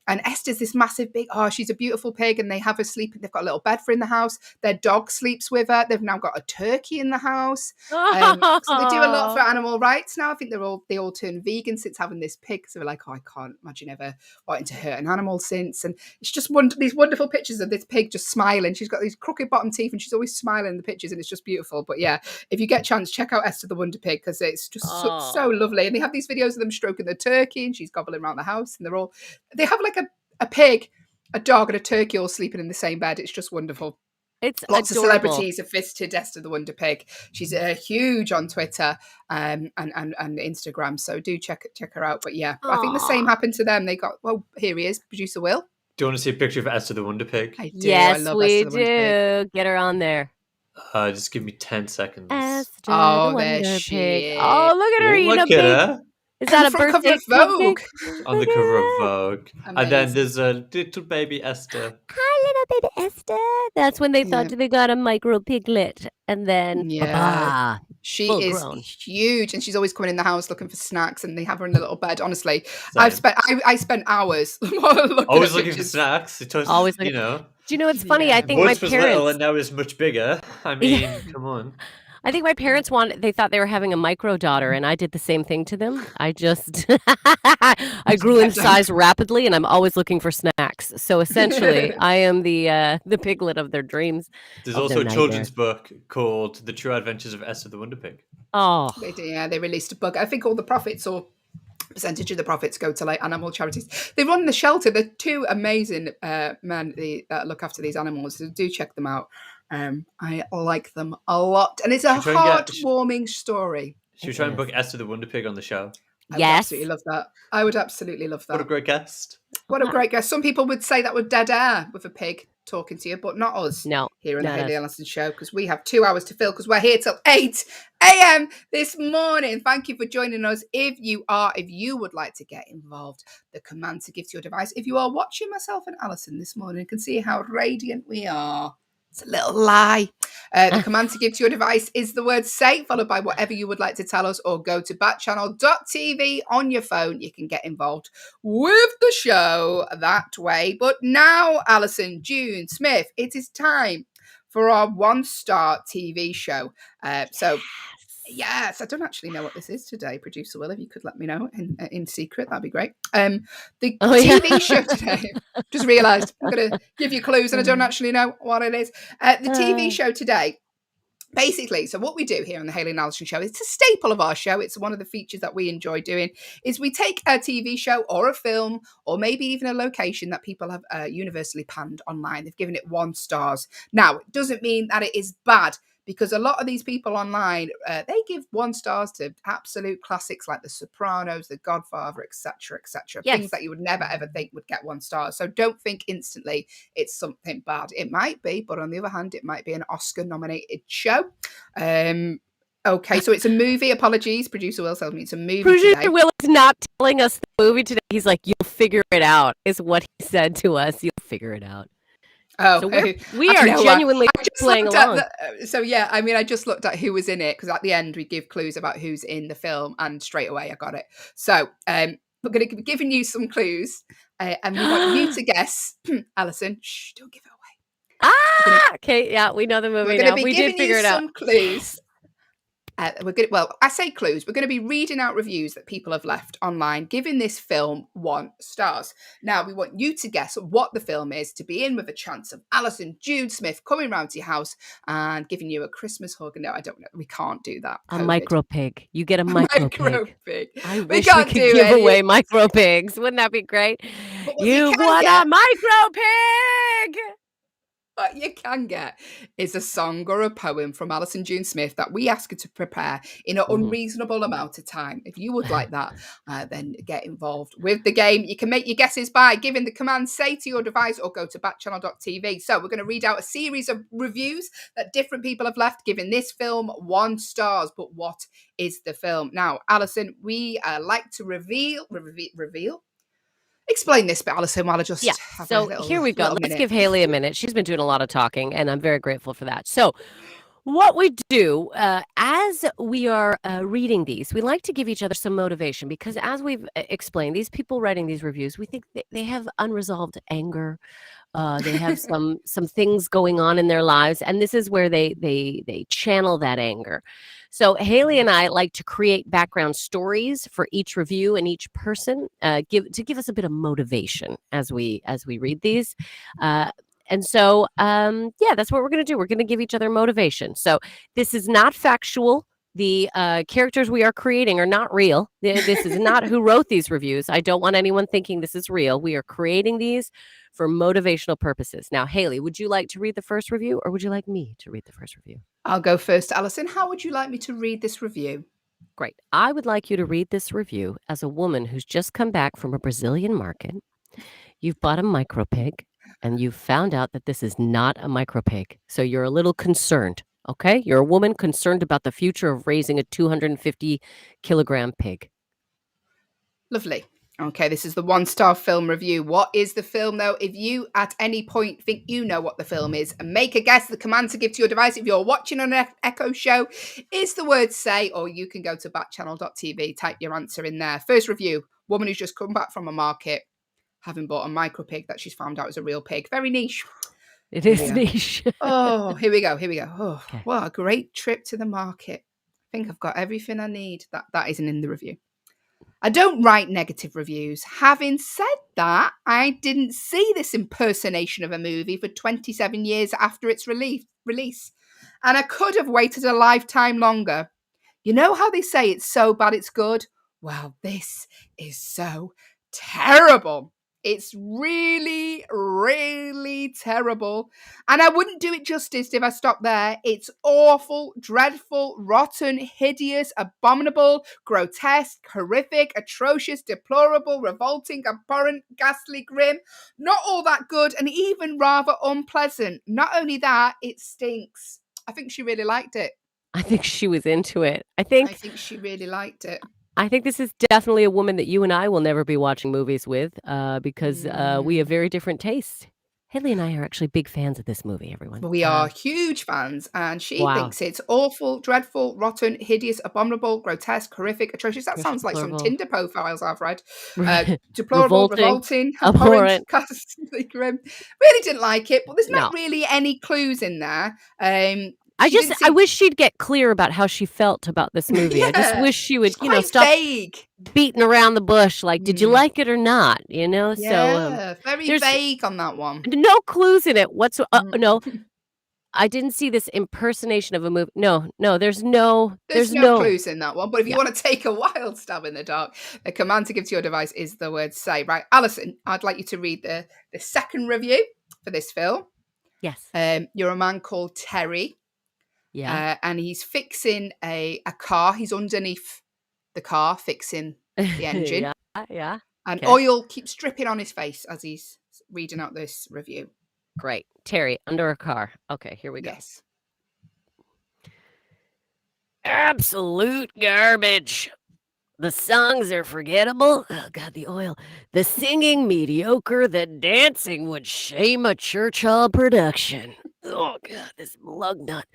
And Esther's this massive big, she's a beautiful pig, and they have her sleeping. They've got a little bed for in the house. Their dog sleeps with her. They've now got a turkey in the house. So they do a lot for animal rights now. I think they all turned vegan since having this pig. So they're like, I can't imagine ever wanting to hurt an animal since. And it's just these wonderful pictures of this pig just smiling. She's got these crooked bottom teeth, and she's always smiling in the pictures, and it's just beautiful. But yeah, if you get a chance, check out Esther the Wonder Pig, because it's just so lovely. And they have these videos of them stroking the turkey, and she's gobbling around the house, and they have like a pig, a dog, and a turkey all sleeping in the same bed. It's just wonderful. It's lots adorable. of celebrities have visited Esther the Wonder Pig. She's huge on Twitter and Instagram, so do check her out. But yeah, I think the same happened to them. They got, well, here he is, producer Will. Do you want to see a picture of Esther the Wonder Pig? I do. Yes, I love we Esther the Wonder do. Get her on there. Just give me 10 seconds. Esther the there Wonder she Pig. is. Oh, look at her eating a pig. Is that a birthday Vogue? On the cover of Vogue. Amazing. And then there's a little baby Esther. Hi, little baby Esther. That's when they thought they got a micro piglet. And then, she is huge, and she's always coming in the house looking for snacks, and they have her in a little bed. Honestly, I spent hours looking for snacks. Always looking. Do you know what's funny? I think my parents was little and now is much bigger. I mean, come on. I think my parents they thought they were having a micro daughter, and I did the same thing to them. I just, I grew in size rapidly, and I'm always looking for snacks. So essentially, I am the piglet of their dreams. There's also a children's book called The True Adventures of Esther the Wonder Pig. Oh, they released a book. I think all the profits or percentage of the profits go to like animal charities. They run the shelter. They're two amazing men that look after these animals. So do check them out. I like them a lot, and it's a heartwarming story. Should we try and book Esther the Wonder Pig on the show? I would absolutely love that. I would absolutely love that. What a great guest! What a great guest. Some people would say that was dead air with a pig talking to you, but not us. No, here on the Hayley Allyson show, because we have 2 hours to fill, because we're here till 8 a.m. this morning. Thank you for joining us. If you would like to get involved, the command to give to your device. If you are watching myself and Allyson this morning, you can see how radiant we are. It's a little lie. The command to give to your device is the word say, followed by whatever you would like to tell us, or go to backchannel.tv on your phone. You can get involved with the show that way. But now, Allyson, June, Smith, it is time for our 1-star TV show. Yes, I don't actually know what this is today, producer Will. If you could let me know in secret, that'd be great. The TV show today, just realised I'm going to give you clues and I don't actually know what it is. The TV show today, basically, so what we do here on the Hayley and Allyson show, it's a staple of our show. It's one of the features that we enjoy doing, is we take a TV show or a film, or maybe even a location that people have universally panned online. They've given it 1 star. Now, it doesn't mean that it is bad, because a lot of these people online, they give 1 star to absolute classics like The Sopranos, The Godfather, etc., etc. Yes. Things that you would never, ever think would get 1 star. So don't think instantly it's something bad. It might be, but on the other hand, it might be an Oscar-nominated show. Okay, so it's a movie. Apologies. Producer Will tells me it's a movie today. Will is not telling us the movie today. He's like, you'll figure it out, is what he said to us. You'll figure it out. Oh, so we are genuinely playing along. I just looked at who was in it, because at the end we give clues about who's in the film, and straight away I got it. So we're going to be giving you some clues, and we want you to guess. Allyson, shh, don't give it away. Okay, yeah, we know the movie now. We did figure it out. Some clues. I say clues. We're going to be reading out reviews that people have left online, giving this film 1 star. Now, we want you to guess what the film is, to be in with a chance of Allyson, June, Smith coming round to your house and giving you a Christmas hug. No, I don't know. We can't do that. A micro pig. You get a micro pig. I wish we could give away micro pigs. Wouldn't that be great? You want a micro pig! What you can get is a song or a poem from Allyson June Smith that we ask her to prepare in an unreasonable amount of time. If you would like that, then get involved with the game. You can make your guesses by giving the command say to your device, or go to backchannel.tv. So we're going to read out a series of reviews that different people have left, giving this film 1 star. But what is the film? Now, Allyson, we like to reveal. Explain this bit, Allyson, while I just have so here we go. Let's give Hayley a minute. She's been doing a lot of talking, and I'm very grateful for that. So What we do as we are reading these, we like to give each other some motivation because, as we've explained, these people writing these reviews, we think they have unresolved anger. They have some things going on in their lives, and this is where they channel that anger. So Hayley and I like to create background stories for each review and each person, give us a bit of motivation as we read these. And so, yeah, that's what we're going to do. We're going to give each other motivation. So this is not factual. The characters we are creating are not real. This is not who wrote these reviews. I don't want anyone thinking this is real. We are creating these for motivational purposes. Now, Hayley, would you like to read the first review, or would you like me to read the first review? I'll go first, Allyson. How would you like me to read this review? Great. I would like you to read this review as a woman who's just come back from a Brazilian market. You've bought a micro pig, and you've found out that this is not a micro pig. So you're a little concerned, okay? You're a woman concerned about the future of raising a 250-kilogram pig. Lovely. Okay, this is the 1-star film review. What is the film, though? If you at any point think you know what the film is, and make a guess, the command to give to your device if you're watching on an Echo show is the word say, or you can go to backchannel.tv, type your answer in there. First review, woman who's just come back from a market, having bought a micro pig that she's found out is a real pig. Very niche. It is niche. Oh, here we go. Oh, okay. What a great trip to the market. I think I've got everything I need. That isn't in the review. I don't write negative reviews. Having said that, I didn't see this impersonation of a movie for 27 years after its release. And I could have waited a lifetime longer. You know how they say it's so bad it's good? Well, this is so terrible. It's really, really terrible. And I wouldn't do it justice if I stopped there. It's awful, dreadful, rotten, hideous, abominable, grotesque, horrific, atrocious, deplorable, revolting, abhorrent, ghastly, grim. Not all that good, and even rather unpleasant. Not only that, it stinks. I think she really liked it. I think she was into it. I think she really liked it. I think this is definitely a woman that you and I will never be watching movies with because we have very different tastes. Hayley and I are actually big fans of this movie, everyone. We are huge fans, and she thinks it's awful, dreadful, rotten, hideous, abominable, grotesque, horrific, atrocious. That sounds like some Tinder profiles I've read. Deplorable, revolting, abhorrent, ghastly, grim. Really didn't like it, but there's not really any clues in there. I wish she'd get clear about how she felt about this movie. Yeah. I just wish she would, stop beating around the bush. Like, did you like it or not? Yeah, so very vague on that one. No clues in it whatsoever. No, I didn't see this impersonation of a movie. No, there's no clues in that one. But if you want to take a wild stab in the dark, the command to give to your device is the word say. Right, Allyson, I'd like you to read the second review for this film. Yes. You're a man called Terry. Yeah. And he's fixing a car. He's underneath the car fixing the engine. Yeah. And oil keeps dripping on his face as he's reading out this review. Great. Terry, under a car. Okay, here we go. Yes. Absolute garbage. The songs are forgettable. Oh, God, the oil. The singing mediocre. The dancing would shame a church hall production. Oh, God, this lug nut.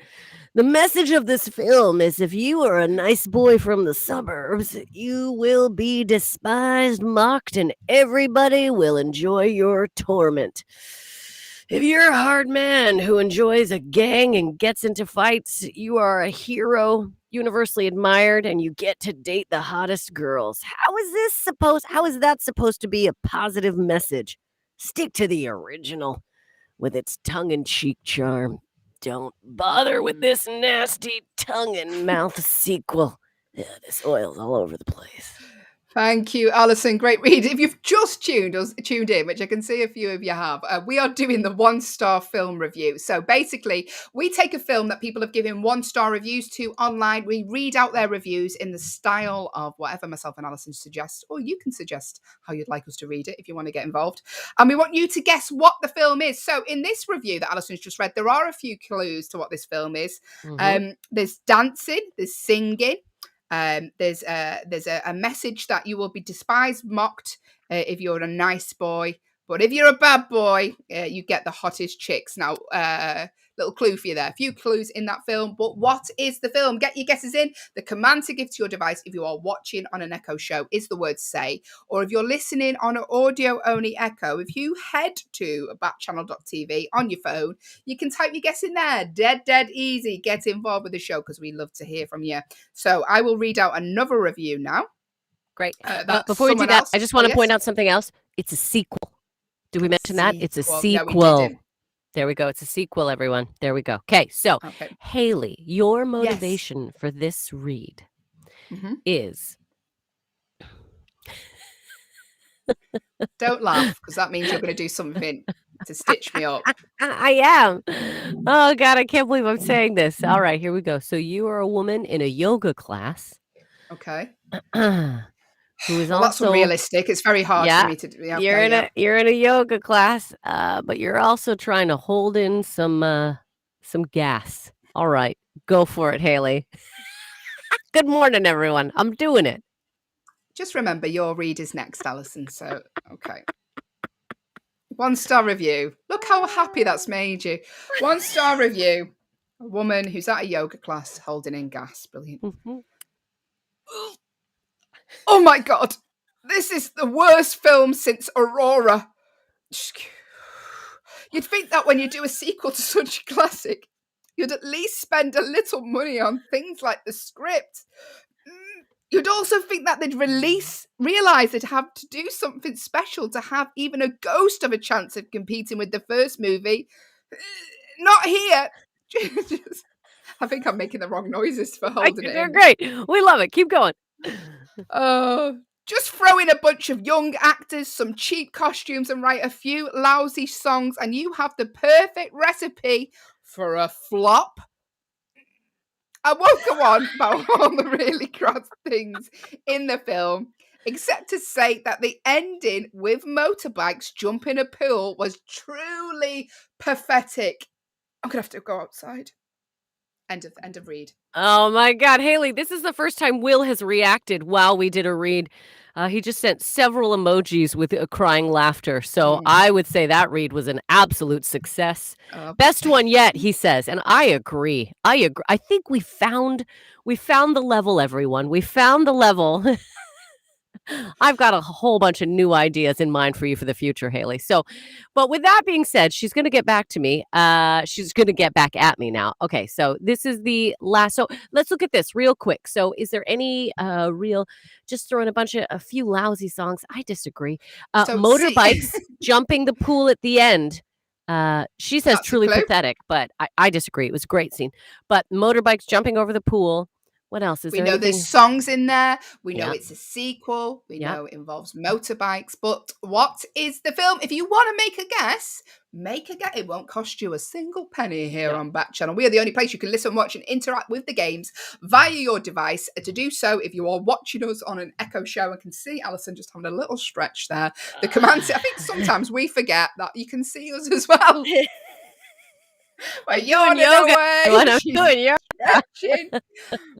The message of this film is if you are a nice boy from the suburbs, you will be despised, mocked, and everybody will enjoy your torment. If you're a hard man who enjoys a gang and gets into fights, you are a hero, universally admired, and you get to date the hottest girls. How is that supposed to be a positive message? Stick to the original with its tongue-in-cheek charm. Don't bother with this nasty tongue-in-mouth sequel. Yeah, this oil's all over the place. Thank you, Allyson. Great read. If you've just tuned in, which I can see a few of you have, we are doing the 1-star film review. So basically, we take a film that people have given 1-star reviews to online. We read out their reviews in the style of whatever myself and Allyson suggest, or you can suggest how you'd like us to read it if you want to get involved. And we want you to guess what the film is. So in this review that Alyson's just read, there are a few clues to what this film is. Mm-hmm. There's dancing, there's singing. There's a message that you will be despised, mocked if you're a nice boy But if you're a bad boy, you get the hottest chicks. Now, little clue for you there. A few clues in that film. But what is the film? Get your guesses in. The command to give to your device if you are watching on an Echo show is the word say. Or if you're listening on an audio-only Echo, if you head to backchannel.tv on your phone, you can type your guess in there. Dead easy. Get involved with the show because we love to hear from you. So I will read out another review now. Great. Before we do that, I just want to point out something else. It's a sequel. Did we mention that? It's a sequel. No, we didn't. There we go. It's a sequel, everyone. There we go. Okay, so Hayley, your motivation for this read is... Don't laugh, because that means you're going to do something to stitch me up. I am. Oh, God, I can't believe I'm saying this. All right, here we go. So you are a woman in a yoga class. Okay. Who is well, also that's unrealistic. It's very hard for me to do. Okay, you're in a yoga class, but you're also trying to hold in some gas. All right, go for it, Hayley. Good morning, everyone. I'm doing it. Just remember, your read is next, Allyson. So, okay. 1-star review. Look how happy that's made you. 1-star review. A woman who's at a yoga class holding in gas. Brilliant. Oh my God. This is the worst film since Aurora. You'd think that when you do a sequel to such a classic, you'd at least spend a little money on things like the script. You'd also think that they'd realise they'd have to do something special to have even a ghost of a chance of competing with the first movie. Not here. I think I'm making the wrong noises for holding it. You're great. We love it. Keep going. Just throw in a bunch of young actors, some cheap costumes, and write a few lousy songs, and you have the perfect recipe for a flop. I won't go on about all the really gross things in the film, except to say that the ending with motorbikes jumping a pool was truly pathetic. I'm going to have to go outside. End of read. Oh my God, Hayley, this is the first time Will has reacted while we did a read. He just sent several emojis with crying laughter. So I would say that read was an absolute success. Best one yet, he says. And I agree. I think we found the level, everyone. We found the level. I've got a whole bunch of new ideas in mind for you for the future, Hayley. So, but with that being said, she's going to get back to me. She's going to get back at me now. Okay, so this is the last. So let's look at this real quick. So is there any just throwing a few lousy songs? I disagree. Motorbikes jumping the pool at the end. She says truly pathetic, but I disagree. It was a great scene. But motorbikes jumping over the pool. What else is there? We know there's songs in there. We know it's a sequel. We know it involves motorbikes. But what is the film? If you want to make a guess, It won't cost you a single penny here on Backchannel. We are the only place you can listen, watch, and interact with the games via your device. To do so, if you are watching us on an Echo show and can see Allyson just having a little stretch there, the command. I think sometimes we forget that you can see us as well. We're yawning away. I'm doing yoga.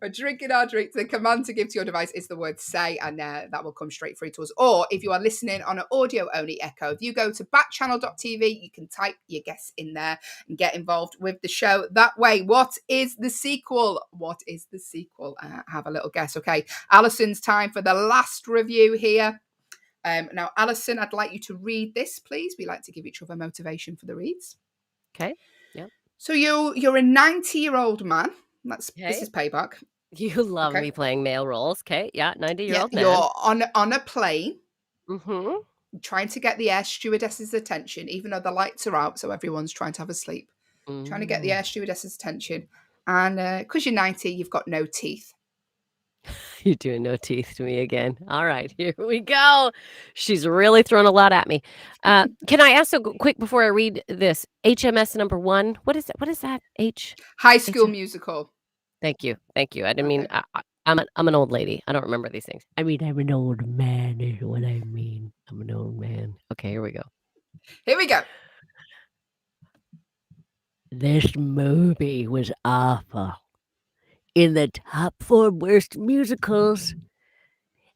We're drinking our drink. The command to give to your device is the word say, and that will come straight through to us. Or if you are listening on an audio only Echo, if you go to backchannel.tv, you can type your guess in there and get involved with the show that way. What is the sequel? What is the sequel? Have a little guess. Okay, Allyson's time for the last review here. Now, Allyson, I'd like you to read this, please. We like to give each other motivation for the reads. Okay. Yep. So you're a 90-year-old man. This is payback. You love me playing male roles. Okay. Yeah. 90-year-old man. You're on a plane. Trying to get the air stewardess's attention, even though the lights are out, so everyone's trying to have a sleep. Trying to get the air stewardess's attention. And because you're 90, you've got no teeth. You're doing no teeth to me again. All right, here we go. She's really thrown a lot at me. Can I ask so quick before I read this? HMS number 1. What is that? What is that? High School Musical. Thank you. I didn't mean. I'm an old lady. I don't remember these things. I mean, I'm an old man. Is what I mean. I'm an old man. Okay, here we go. This movie was awful. In the top 4 worst musicals,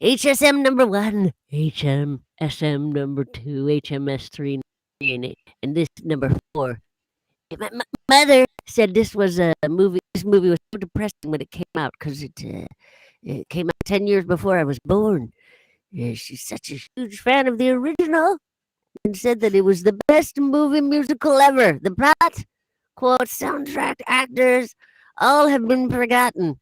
HSM number 1, HMS SM number 2, HMS 3, and this number 4. My mother said this was a movie. This movie was so depressing when it came out because it came out 10 years before I was born. She's such a huge fan of the original and said that it was the best movie musical ever. The plot, quote, soundtrack, actors, all have been forgotten.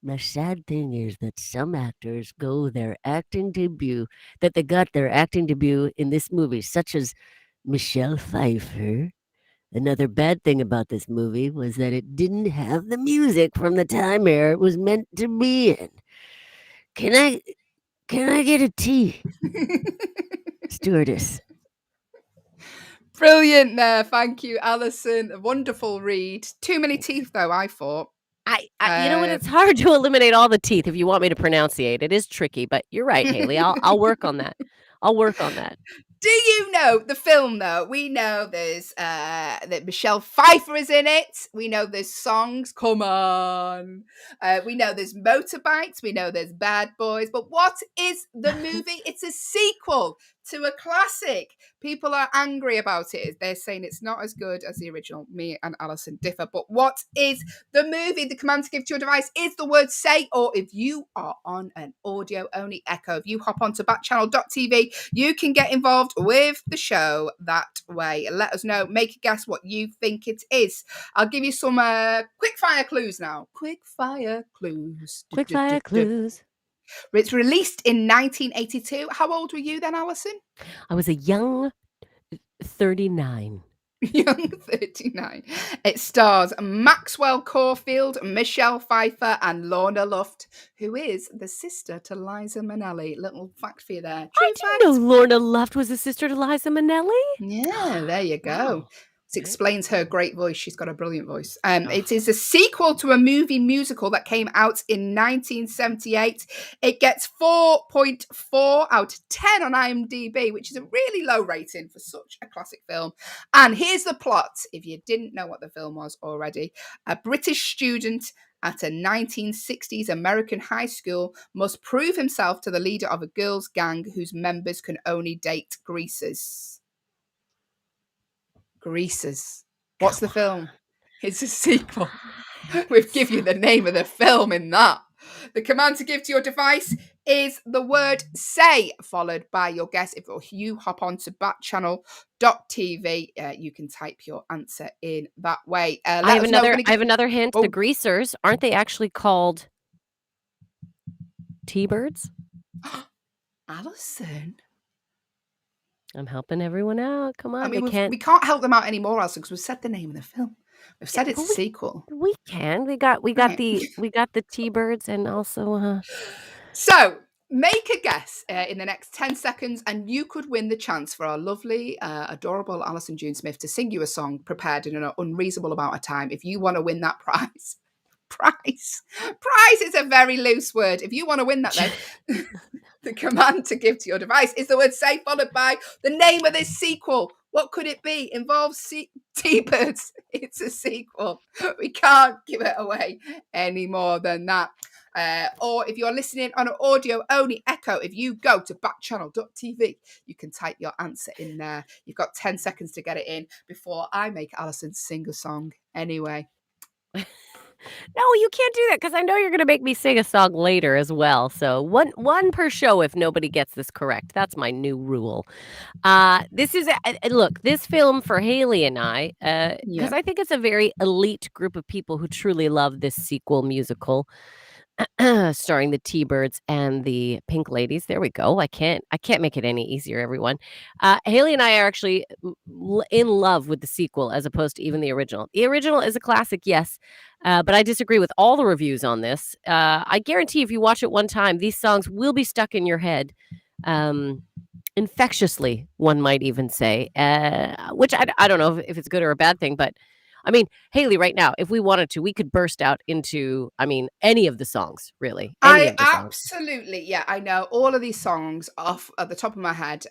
The sad thing is that some actors got their acting debut in this movie, such as Michelle Pfeiffer. Another bad thing about this movie was that it didn't have the music from the time era it was meant to be in. Can I get a tea? Stewardess. Brilliant there. Thank you, Allyson. A wonderful read. Too many teeth, though, I thought. You know what? It's hard to eliminate all the teeth if you want me to pronunciate. It is tricky, but you're right, Hayley. I'll work on that. I'll work on that. Do you know the film, though? We know there's that Michelle Pfeiffer is in it. We know there's songs. Come on. We know there's motorbikes. We know there's Bad Boys. But what is the movie? It's a sequel to a classic. People are angry about it. They're saying it's not as good as the original. Me and Allyson differ. But what is the movie? The command to give to your device is the word say, or if you are on an audio-only Echo, if you hop onto backchannel.tv, you can get involved with the show that way. Let us know. Make a guess what you think it is. I'll give you some quick fire clues now. Quick fire clues. It's released in 1982. How old were you then, Allyson? I was a young 39. Young 39. It stars Maxwell Caulfield, Michelle Pfeiffer, and Lorna Luft, who is the sister to Liza Minnelli. Little fact for you there. I didn't know Lorna Luft was the sister to Liza Minnelli. Yeah, there you go. Wow. It explains her great voice. She's got a brilliant voice. It is a sequel to a movie musical that came out in 1978. It gets 4.4 out of 10 on IMDb, which is a really low rating for such a classic film. And here's the plot, if you didn't know what the film was already. A British student at a 1960s American high school must prove himself to the leader of a girls' gang whose members can only date greasers. Greasers. What's the film? It's a sequel. We've given you the name of the film in that. The command to give to your device is the word say, followed by your guess. If you hop on to backchannel.tv, you can type your answer in that way. I have another hint. Oh. The greasers, aren't they actually called T-birds? Allyson. I'm helping everyone out. Come on. I mean, we can't help them out anymore, Allyson, because we've said the name of the film. We've said it's a sequel. We can. We got the T-birds and also. So make a guess in the next 10 seconds, and you could win the chance for our lovely, adorable Allyson June Smith to sing you a song prepared in an unreasonable amount of time. If you want to win that prize. Prize is a very loose word. If you want to win that, then the command to give to your device is the word say, followed by the name of this sequel. What could it be? Involves T-birds. It's a sequel. We can't give it away any more than that. Or if you're listening on an audio-only Echo, if you go to backchannel.tv, you can type your answer in there. You've got 10 seconds to get it in before I make Allyson sing a song anyway. No, you can't do that because I know you're going to make me sing a song later as well. So one per show if nobody gets this correct. That's my new rule. This is look, this film for Hayley and I, because I think it's a very elite group of people who truly love this sequel musical. Starring the T-birds and the Pink Ladies. There we go. I can't make it any easier, everyone. Hayley and I are actually in love with the sequel as opposed to even the original. The original is a classic, yes, but I disagree with all the reviews on this. I guarantee if you watch it one time, these songs will be stuck in your head. Infectiously, one might even say, which I don't know if it's good or a bad thing, but I mean, Hayley, right now, if we wanted to, we could burst out into, any of the songs, really. Absolutely. Yeah, I know all of these songs off at the top of my head.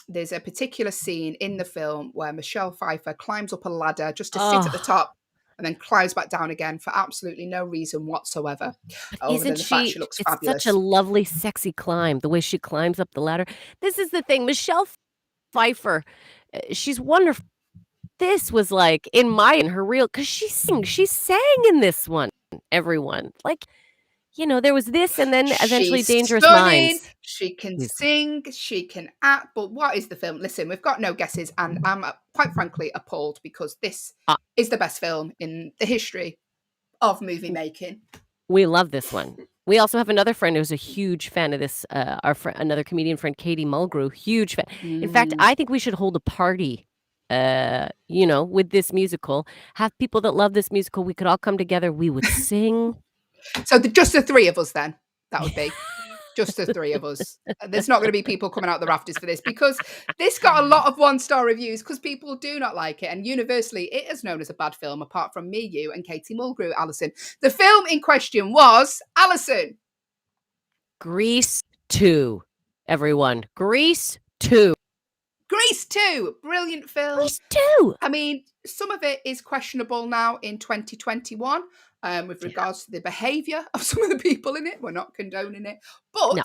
There's a particular scene in the film where Michelle Pfeiffer climbs up a ladder just to sit at the top. and then climbs back down again for absolutely no reason whatsoever. Other than the fact she looks it's fabulous. such a lovely, sexy climb, the way she climbs up the ladder. This is the thing, Michelle Pfeiffer, she's wonderful. This was like in her real, because she sang in this one, everyone. Like, there was this and then eventually She's Dangerous stunning. Minds. She can sing, she can act, but what is the film? Listen, we've got no guesses, and I'm quite frankly appalled because this is the best film in the history of movie making. We love this one. We also have another friend who's a huge fan of this, another comedian friend, Katie Mulgrew, huge fan. In fact, I think we should hold a party, with this musical, have people that love this musical. We could all come together. We would sing. So just the three of us then, that would be. Just the three of us. There's not going to be people coming out the rafters for this, because this got a lot of 1-star reviews because people do not like it. And universally, it is known as a bad film, apart from me, you, and Katie Mulgrew, Allyson. The film in question was, Allyson. Grease 2, everyone. Grease 2. Grease 2. Brilliant film. Grease 2. I mean, some of it is questionable now in 2021. With regards to the behaviour of some of the people in it. We're not condoning it. But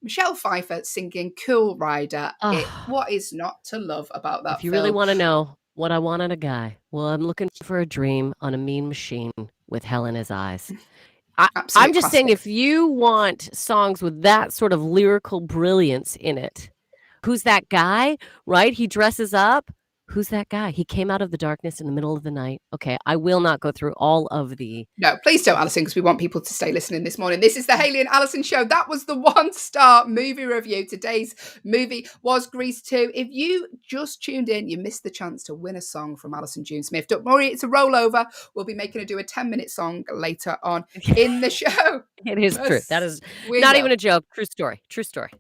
Michelle Pfeiffer singing Cool Rider, what is not to love about that film? If you really want to know what I want in a guy, well, I'm looking for a dream on a mean machine with hell in his eyes. I'm just saying, if you want songs with that sort of lyrical brilliance in it, who's that guy, right? He dresses up. Who's that guy? He came out of the darkness in the middle of the night. Okay, I will not go through all of the... No, please don't, Allyson, because we want people to stay listening this morning. This is the Hayley and Allyson show. That was the 1-star movie review. Today's movie was Grease 2. If you just tuned in, you missed the chance to win a song from Allyson June Smith. Don't worry, it's a rollover. We'll be making her do a 10-minute song later on in the show. It is true. That is not even a joke. True story. True story.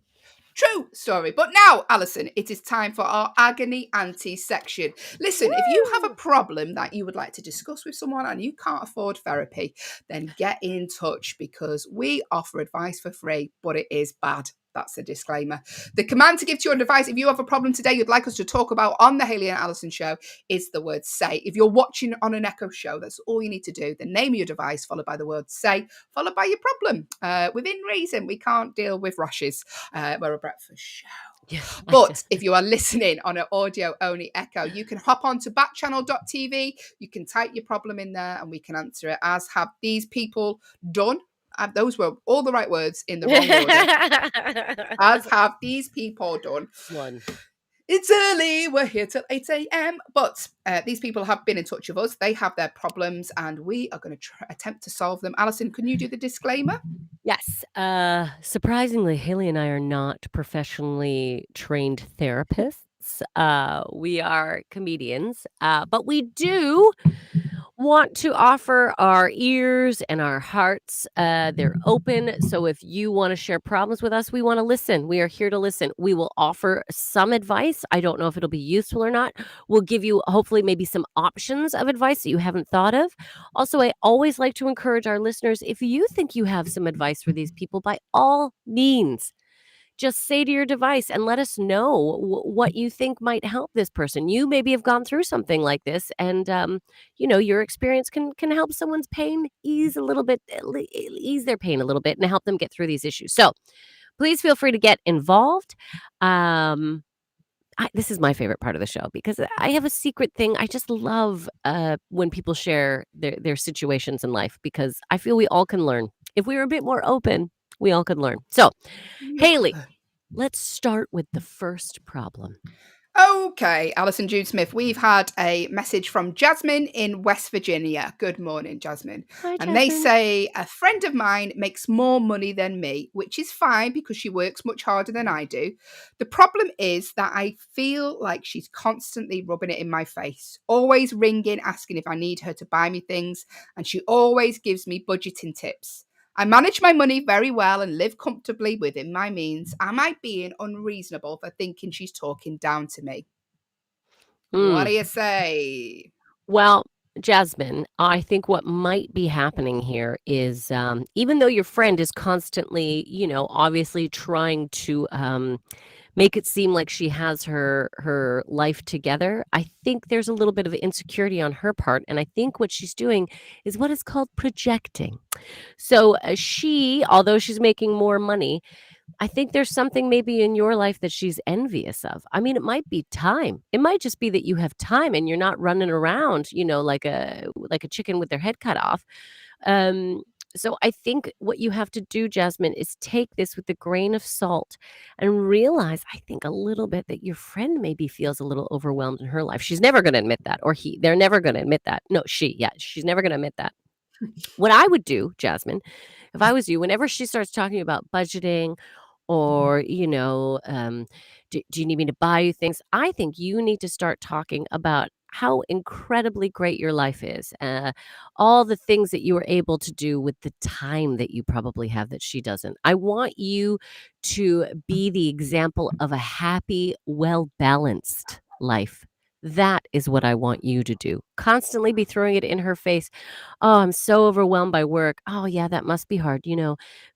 True story. But now, Allyson, it is time for our Agony Auntie section. Listen, if you have a problem that you would like to discuss with someone and you can't afford therapy, then get in touch, because we offer advice for free, but it is bad. That's the disclaimer. The command to give to your device, if you have a problem today you'd like us to talk about on the Hayley and Allyson show, is the word say. If you're watching on an Echo show, that's all you need to do. The name of your device, followed by the word say, followed by your problem. Within reason, we can't deal with rushes. We're a breakfast show. Yeah. But if you are listening on an audio-only Echo, you can hop on to backchannel.tv. You can type your problem in there and we can answer it, as have these people done. Those were all the right words in the wrong order. As have these people done. It's early. We're here till 8 a.m. But these people have been in touch with us. They have their problems and we are going to attempt to solve them. Allyson, can you do the disclaimer? Yes. Surprisingly, Hayley and I are not professionally trained therapists. We are comedians, but we do want to offer our ears and our hearts. They're open. So if you want to share problems with us, we want to listen. We are here to listen. We will offer some advice. I don't know if it'll be useful or not. We'll give you hopefully maybe some options of advice that you haven't thought of. Also, I always like to encourage our listeners, if you think you have some advice for these people, by all means, just say to your device and let us know what you think might help this person. You maybe have gone through something like this, and your experience can help someone's pain ease their pain a little bit and help them get through these issues. So please feel free to get involved. This is my favorite part of the show, because I have a secret thing. I just love when people share their situations in life, because I feel we all can learn. If we were a bit more open, we all could learn. So, Hayley, let's start with the first problem. Okay, Allyson June Smith, we've had a message from Jasmine in West Virginia. Good morning, Jasmine. Hi, Jasmine. And they say, a friend of mine makes more money than me, which is fine because she works much harder than I do. The problem is that I feel like she's constantly rubbing it in my face, always ringing, asking if I need her to buy me things, and she always gives me budgeting tips. I manage my money very well and live comfortably within my means. Am I being unreasonable for thinking she's talking down to me? What do you say? Well, Jasmine, I think what might be happening here is even though your friend is constantly, obviously trying to make it seem like she has her life together, I think there's a little bit of insecurity on her part, and I think what she's doing is what is called projecting. So, although she's making more money, I think there's something maybe in your life that she's envious of. I mean, it might be time. It might just be that you have time and you're not running around, like a chicken with their head cut off. Um, so I think what you have to do, Jasmine, is take this with a grain of salt and realize, I think, a little bit that your friend maybe feels a little overwhelmed in her life. She's never going to admit that, or they're never going to admit that. No, she's never going to admit that. What I would do, Jasmine, if I was you, whenever she starts talking about budgeting or, do you need me to buy you things? I think you need to start talking about how incredibly great your life is, all the things that you were able to do with the time that you probably have that she doesn't. I want you to be the example of a happy, well-balanced life. That is what I want you to do. Constantly be throwing it in her face. Oh, I'm so overwhelmed by work. Oh, yeah, that must be hard.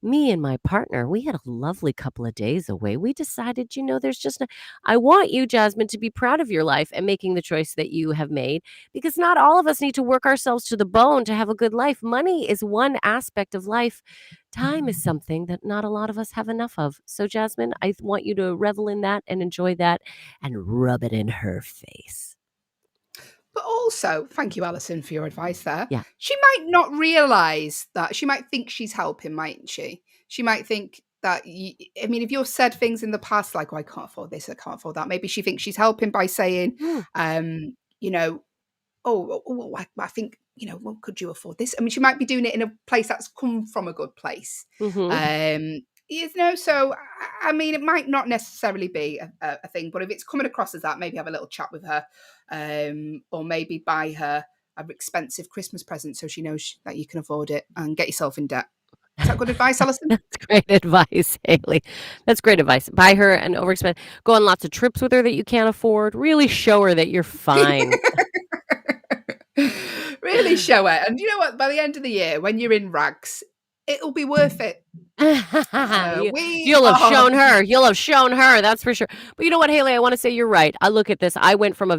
Me and my partner, we had a lovely couple of days away. We decided, there's just I want you, Jasmine, to be proud of your life and making the choice that you have made, because not all of us need to work ourselves to the bone to have a good life. Money is one aspect of life. Time is something that not a lot of us have enough of. So, Jasmine, I want you to revel in that and enjoy that and rub it in her face. But also, thank you, Allyson, for your advice there. Yeah. She might not realize that. She might think she's helping, mightn't she? She might think that, if you've said things in the past like, oh, I can't afford this, I can't afford that. Maybe she thinks she's helping by saying, I think, well, could you afford this? She might be doing it in a place that's come from a good place. Mm-hmm. So, it might not necessarily be a thing, but if it's coming across as that, maybe have a little chat with her, or maybe buy her an expensive Christmas present so she knows that you can afford it and get yourself in debt. Is that good advice, Allyson? That's great advice, Hayley. That's great advice. Buy her an overexpensive, go on lots of trips with her that you can't afford. Really show her that you're fine. Really show her. And you know what? By the end of the year, when you're in rags, it'll be worth it. You'll have shown her. You'll have shown her. That's for sure. But you know what, Hayley? I want to say you're right. I look at this. I went from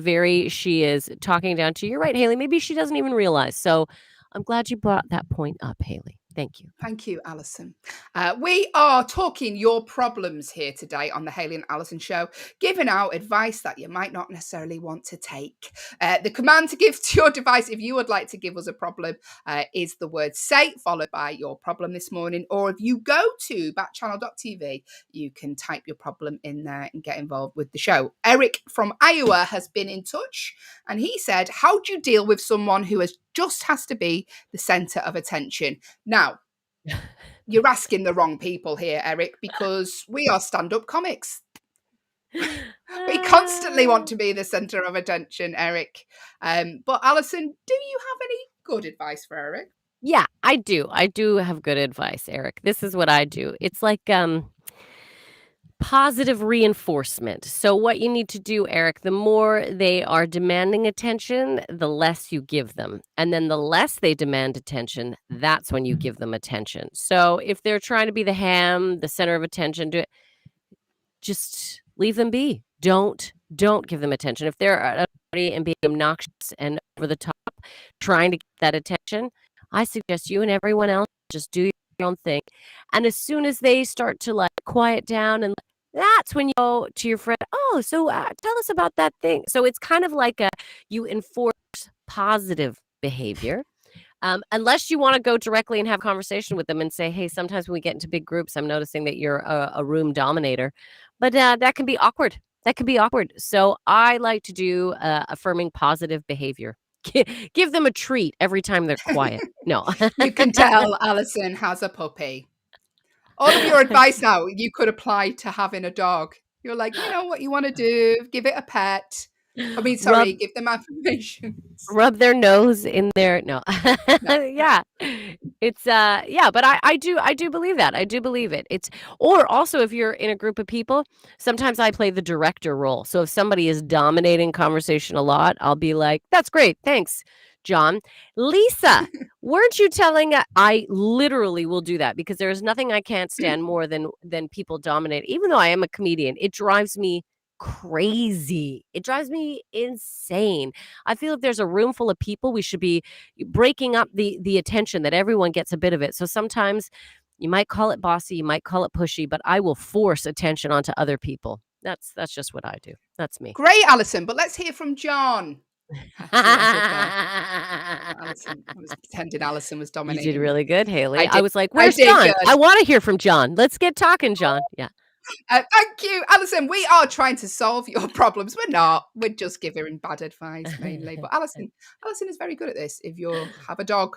she is talking down to, you're right, Hayley. Maybe she doesn't even realize. So I'm glad you brought that point up, Hayley. Thank you. Thank you, Allyson. We are talking your problems here today on the Hayley and Allyson show, giving out advice that you might not necessarily want to take. The command to give to your device, if you would like to give us a problem, is the word say, followed by your problem this morning. Or if you go to backchannel.tv, you can type your problem in there and get involved with the show. Eric from Iowa has been in touch, and he said, how do you deal with someone who just has to be the center of attention? Now, you're asking the wrong people here, Eric, because we are stand-up comics. We constantly want to be the center of attention, Eric. But Allyson, do you have any good advice for Eric? Yeah, I do. I do have good advice, Eric. This is what I do. It's like positive reinforcement. So what you need to do, Eric, the more they are demanding attention, the less you give them. And then the less they demand attention, that's when you give them attention. So if they're trying to be the center of attention, just leave them be. Don't give them attention. If they're at a party and being obnoxious and over the top, trying to get that attention, I suggest you and everyone else just do your own thing. And as soon as they start to quiet down, and that's when you go to your friend, oh, so tell us about that thing. So it's kind of like you enforce positive behavior. Unless you want to go directly and have a conversation with them and say, hey, sometimes when we get into big groups, I'm noticing that you're a room dominator. But that can be awkward. So I like to do affirming positive behavior. Give them a treat every time they're quiet. No. You can tell Allyson has a puppy. All of your advice now, you could apply to having a dog. You're like, you know what you want to do? Give it a pet. Give them affirmations. Rub their nose in their no. Yeah. It's but I do believe that. I do believe it. Or also if you're in a group of people, sometimes I play the director role. So if somebody is dominating conversation a lot, I'll be like, that's great, thanks. John. Lisa, weren't you telling I literally will do that because there is nothing I can't stand more than people dominate. Even though I am a comedian, it drives me crazy. It drives me insane. I feel if there's a room full of people, we should be breaking up the attention that everyone gets a bit of it. So sometimes you might call it bossy, you might call it pushy, but I will force attention onto other people. That's just what I do. That's me. Great, Allyson. But let's hear from John. Allyson, I was pretending Allyson was dominating. You did really good, Hayley. I was like, where's John? Good. I want to hear from John. Let's get talking, John. Yeah. Thank you, Allyson. We are trying to solve your problems. We're not. We're just giving bad advice mainly. But Allyson is very good at this. If you have a dog,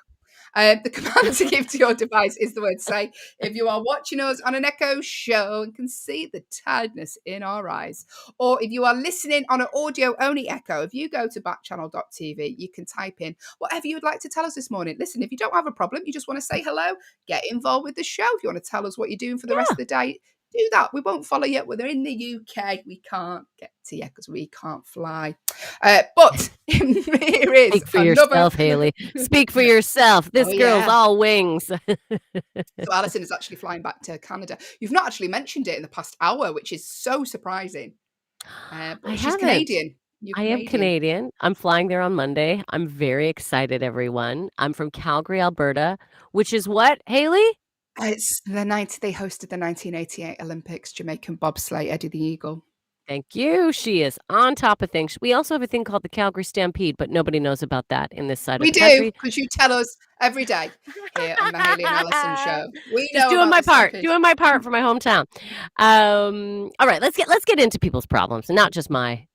the command to give to your device is the word say. If you are watching us on an Echo show and can see the tiredness in our eyes, or if you are listening on an audio-only Echo, if you go to backchannel.tv, you can type in whatever you would like to tell us this morning. Listen, if you don't have a problem, you just want to say hello, get involved with the show. If you want to tell us what you're doing for the rest of the day, do that. We won't follow you. We're in the UK. We can't get to you because we can't fly. But here is Speak for yourself, Hayley. Speak for yourself. This girl's all wings. So Allyson is actually flying back to Canada. You've not actually mentioned it in the past hour, which is so surprising. But she's Canadian. I am Canadian. I'm flying there on Monday. I'm very excited, everyone. I'm from Calgary, Alberta, which is what, Hayley? It's they hosted the 1988 Olympics, Jamaican bobsleigh, Eddie the Eagle. Thank you. She is on top of things. We also have a thing called the Calgary Stampede, but nobody knows about that in this side of the country. We do, because you tell us every day here on the Hayley and Allyson show. We know just doing my part, for my hometown. All right, let's get into people's problems, and not just my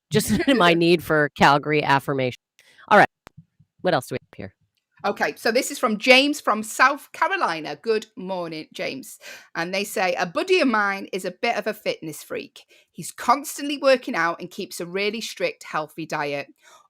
need for Calgary affirmation. All right, what else do we have here? Okay, so this is from James from South Carolina. Good morning, James. And they say, a buddy of mine is a bit of a fitness freak. He's constantly working out and keeps a really strict, healthy diet.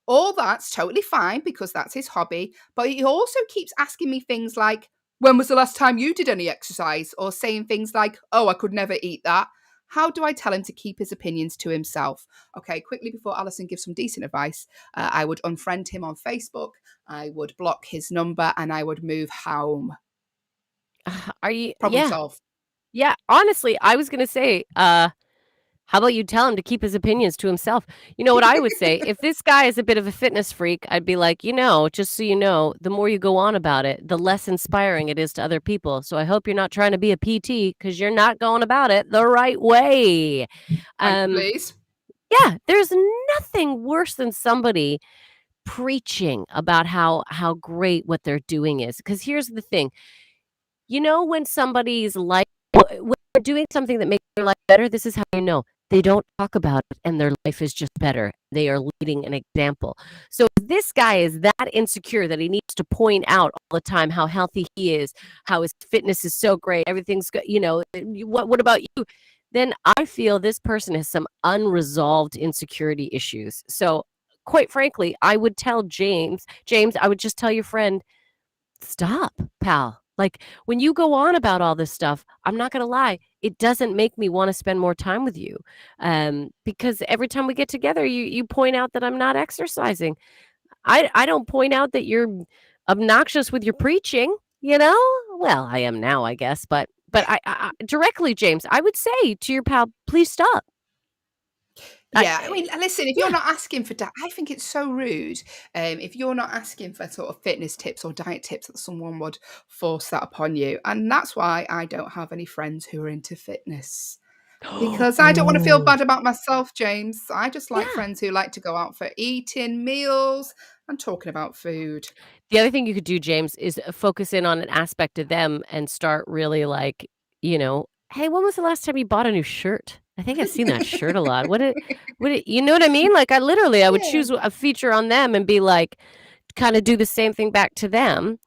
All that's totally fine because that's his hobby. But he also keeps asking me things like, when was the last time you did any exercise? Or saying things like, oh, I could never eat that. How do I tell him to keep his opinions to himself? Okay, quickly before Allyson gives some decent advice, I would unfriend him on Facebook, I would block his number, and I would move home. Problem solved? Yeah, honestly, I was going to say, how about you tell him to keep his opinions to himself? You know what I would say? If this guy is a bit of a fitness freak, I'd be like, just so you know, the more you go on about it, the less inspiring it is to other people. So I hope you're not trying to be a PT because you're not going about it the right way. Please. Yeah, there's nothing worse than somebody preaching about how great what they're doing is. Because here's the thing. When somebody's like, when they're doing something that makes their life better, this is how you know. They don't talk about it and their life is just better. They are leading an example. So if this guy is that insecure that he needs to point out all the time how healthy he is, how his fitness is so great, everything's good, what about you? Then I feel this person has some unresolved insecurity issues. So quite frankly, I would tell James, I would just tell your friend, stop, pal. Like when you go on about all this stuff, I'm not going to lie, it doesn't make me want to spend more time with you. Because every time we get together, you point out that I'm not exercising. I don't point out that you're obnoxious with your preaching, Well, I am now, I guess. But I directly, James, I would say to your pal, please stop. Yeah, I mean, listen, if you're not asking for that, I think it's so rude. If you're not asking for sort of fitness tips or diet tips, that someone would force that upon you. And that's why I don't have any friends who are into fitness. Because I don't want to feel bad about myself, James. I just like friends who like to go out for eating meals and talking about food. The other thing you could do, James, is focus in on an aspect of them and start really like, hey, when was the last time you bought a new shirt? I think I've seen that shirt a lot. You know what I mean? Like I would choose a feature on them and be like, kind of do the same thing back to them.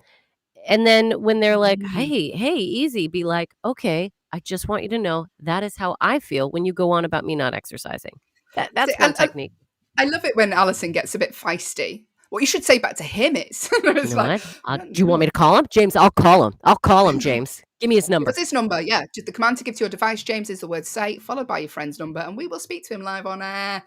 And then when they're like, hey, easy, be like, okay, I just want you to know that is how I feel when you go on about me not exercising. That's one technique. I love it when Allyson gets a bit feisty. What you should say back to him is, You know what? Do you want me to call him? James, I'll call him. I'll call him, James. Give me his number. What's his number? Yeah. The command to give to your device, James, is the word say, followed by your friend's number, and we will speak to him live on air.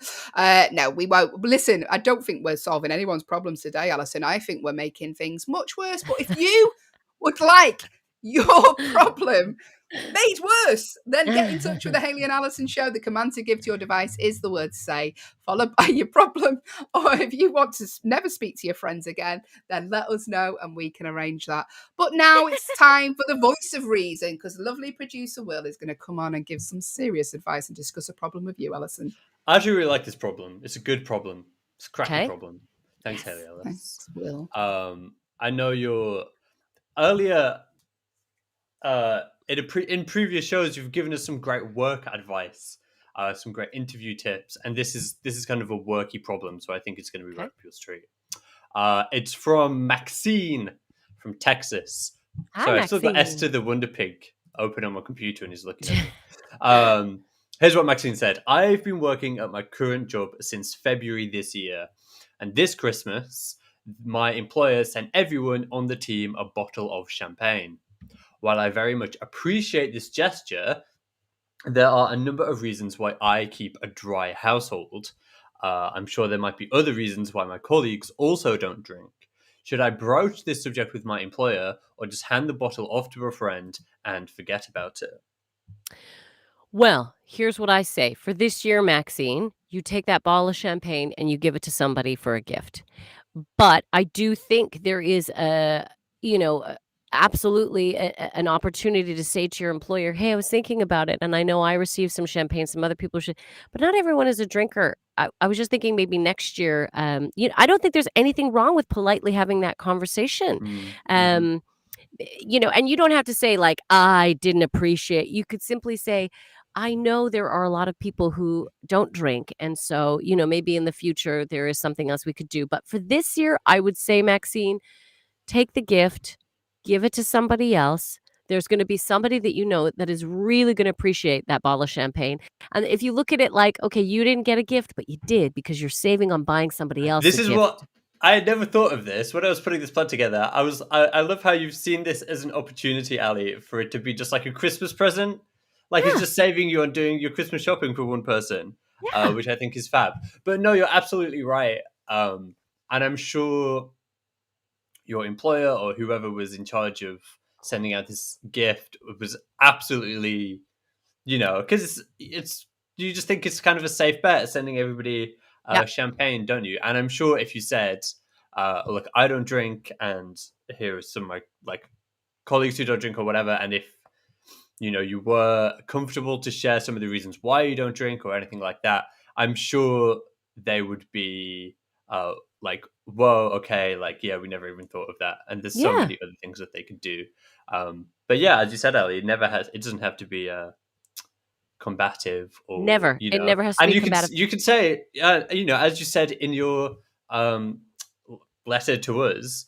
No, we won't. Listen, I don't think we're solving anyone's problems today, Allyson. I think we're making things much worse. But if you would like your problem made worse, then get in touch with the Hayley and Allyson show. The command to give to your device is the word say, followed by your problem. Or if you want to never speak to your friends again, then let us know and we can arrange that. But now it's time for the voice of reason, because lovely producer Will is going to come on and give some serious advice and discuss a problem with you, Allyson. I actually really like this problem. It's a good problem. It's a cracking problem. Thanks, Hayley. Thanks, Will. I know you're earlier in previous shows you've given us some great work advice, some great interview tips, and this is kind of a worky problem, so I think it's going to be right up your street. It's from Maxine from Texas. Hi, I've still got Esther the Wonder Pig open on my computer and he's looking at me. Here's what Maxine said. I've been working at my current job since February this year, and this Christmas my employer sent everyone on the team a bottle of champagne. While I very much appreciate this gesture, there are a number of reasons why I keep a dry household. I'm sure there might be other reasons why my colleagues also don't drink. Should I broach this subject with my employer or just hand the bottle off to a friend and forget about it? Well, here's what I say. For this year, Maxine, you take that bottle of champagne and you give it to somebody for a gift. But I do think there is absolutely an opportunity to say to your employer, hey, I was thinking about it, and I know I received some champagne, some other people should, but not everyone is a drinker. I was just thinking maybe next year, I don't think there's anything wrong with politely having that conversation. And you don't have to say like, I didn't appreciate. You could simply say, I know there are a lot of people who don't drink. And so, maybe in the future there is something else we could do. But for this year, I would say, Maxine, take the gift, give it to somebody else. There's going to be somebody that that is really going to appreciate that bottle of champagne. And if you look at it like, okay, you didn't get a gift, but you did because you're saving on buying somebody else. This is gift. What I had never thought of this when I was putting this plan together. I love how you've seen this as an opportunity, Ali, for it to be just like a Christmas present. Like it's just saving you on doing your Christmas shopping for one person, which I think is fab. But no, you're absolutely right. And I'm sure your employer or whoever was in charge of sending out this gift was absolutely, because it's you just think it's kind of a safe bet sending everybody champagne, don't you? And I'm sure if you said, look, I don't drink, and here are some of my like colleagues who don't drink or whatever, and if you were comfortable to share some of the reasons why you don't drink or anything like that, I'm sure they would be like, whoa, okay, like, yeah, we never even thought of that. And there's so many other things that they could do. But yeah, as you said, Ali, it doesn't have to be combative or never. It never has to be combative. You could say, as you said in your letter to us,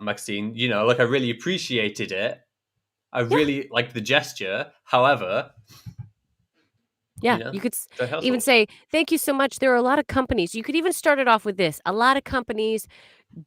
Maxine, like I really appreciated it. I really liked the gesture. However, you could even say, thank you so much. There are a lot of companies. You could even start it off with this. A lot of companies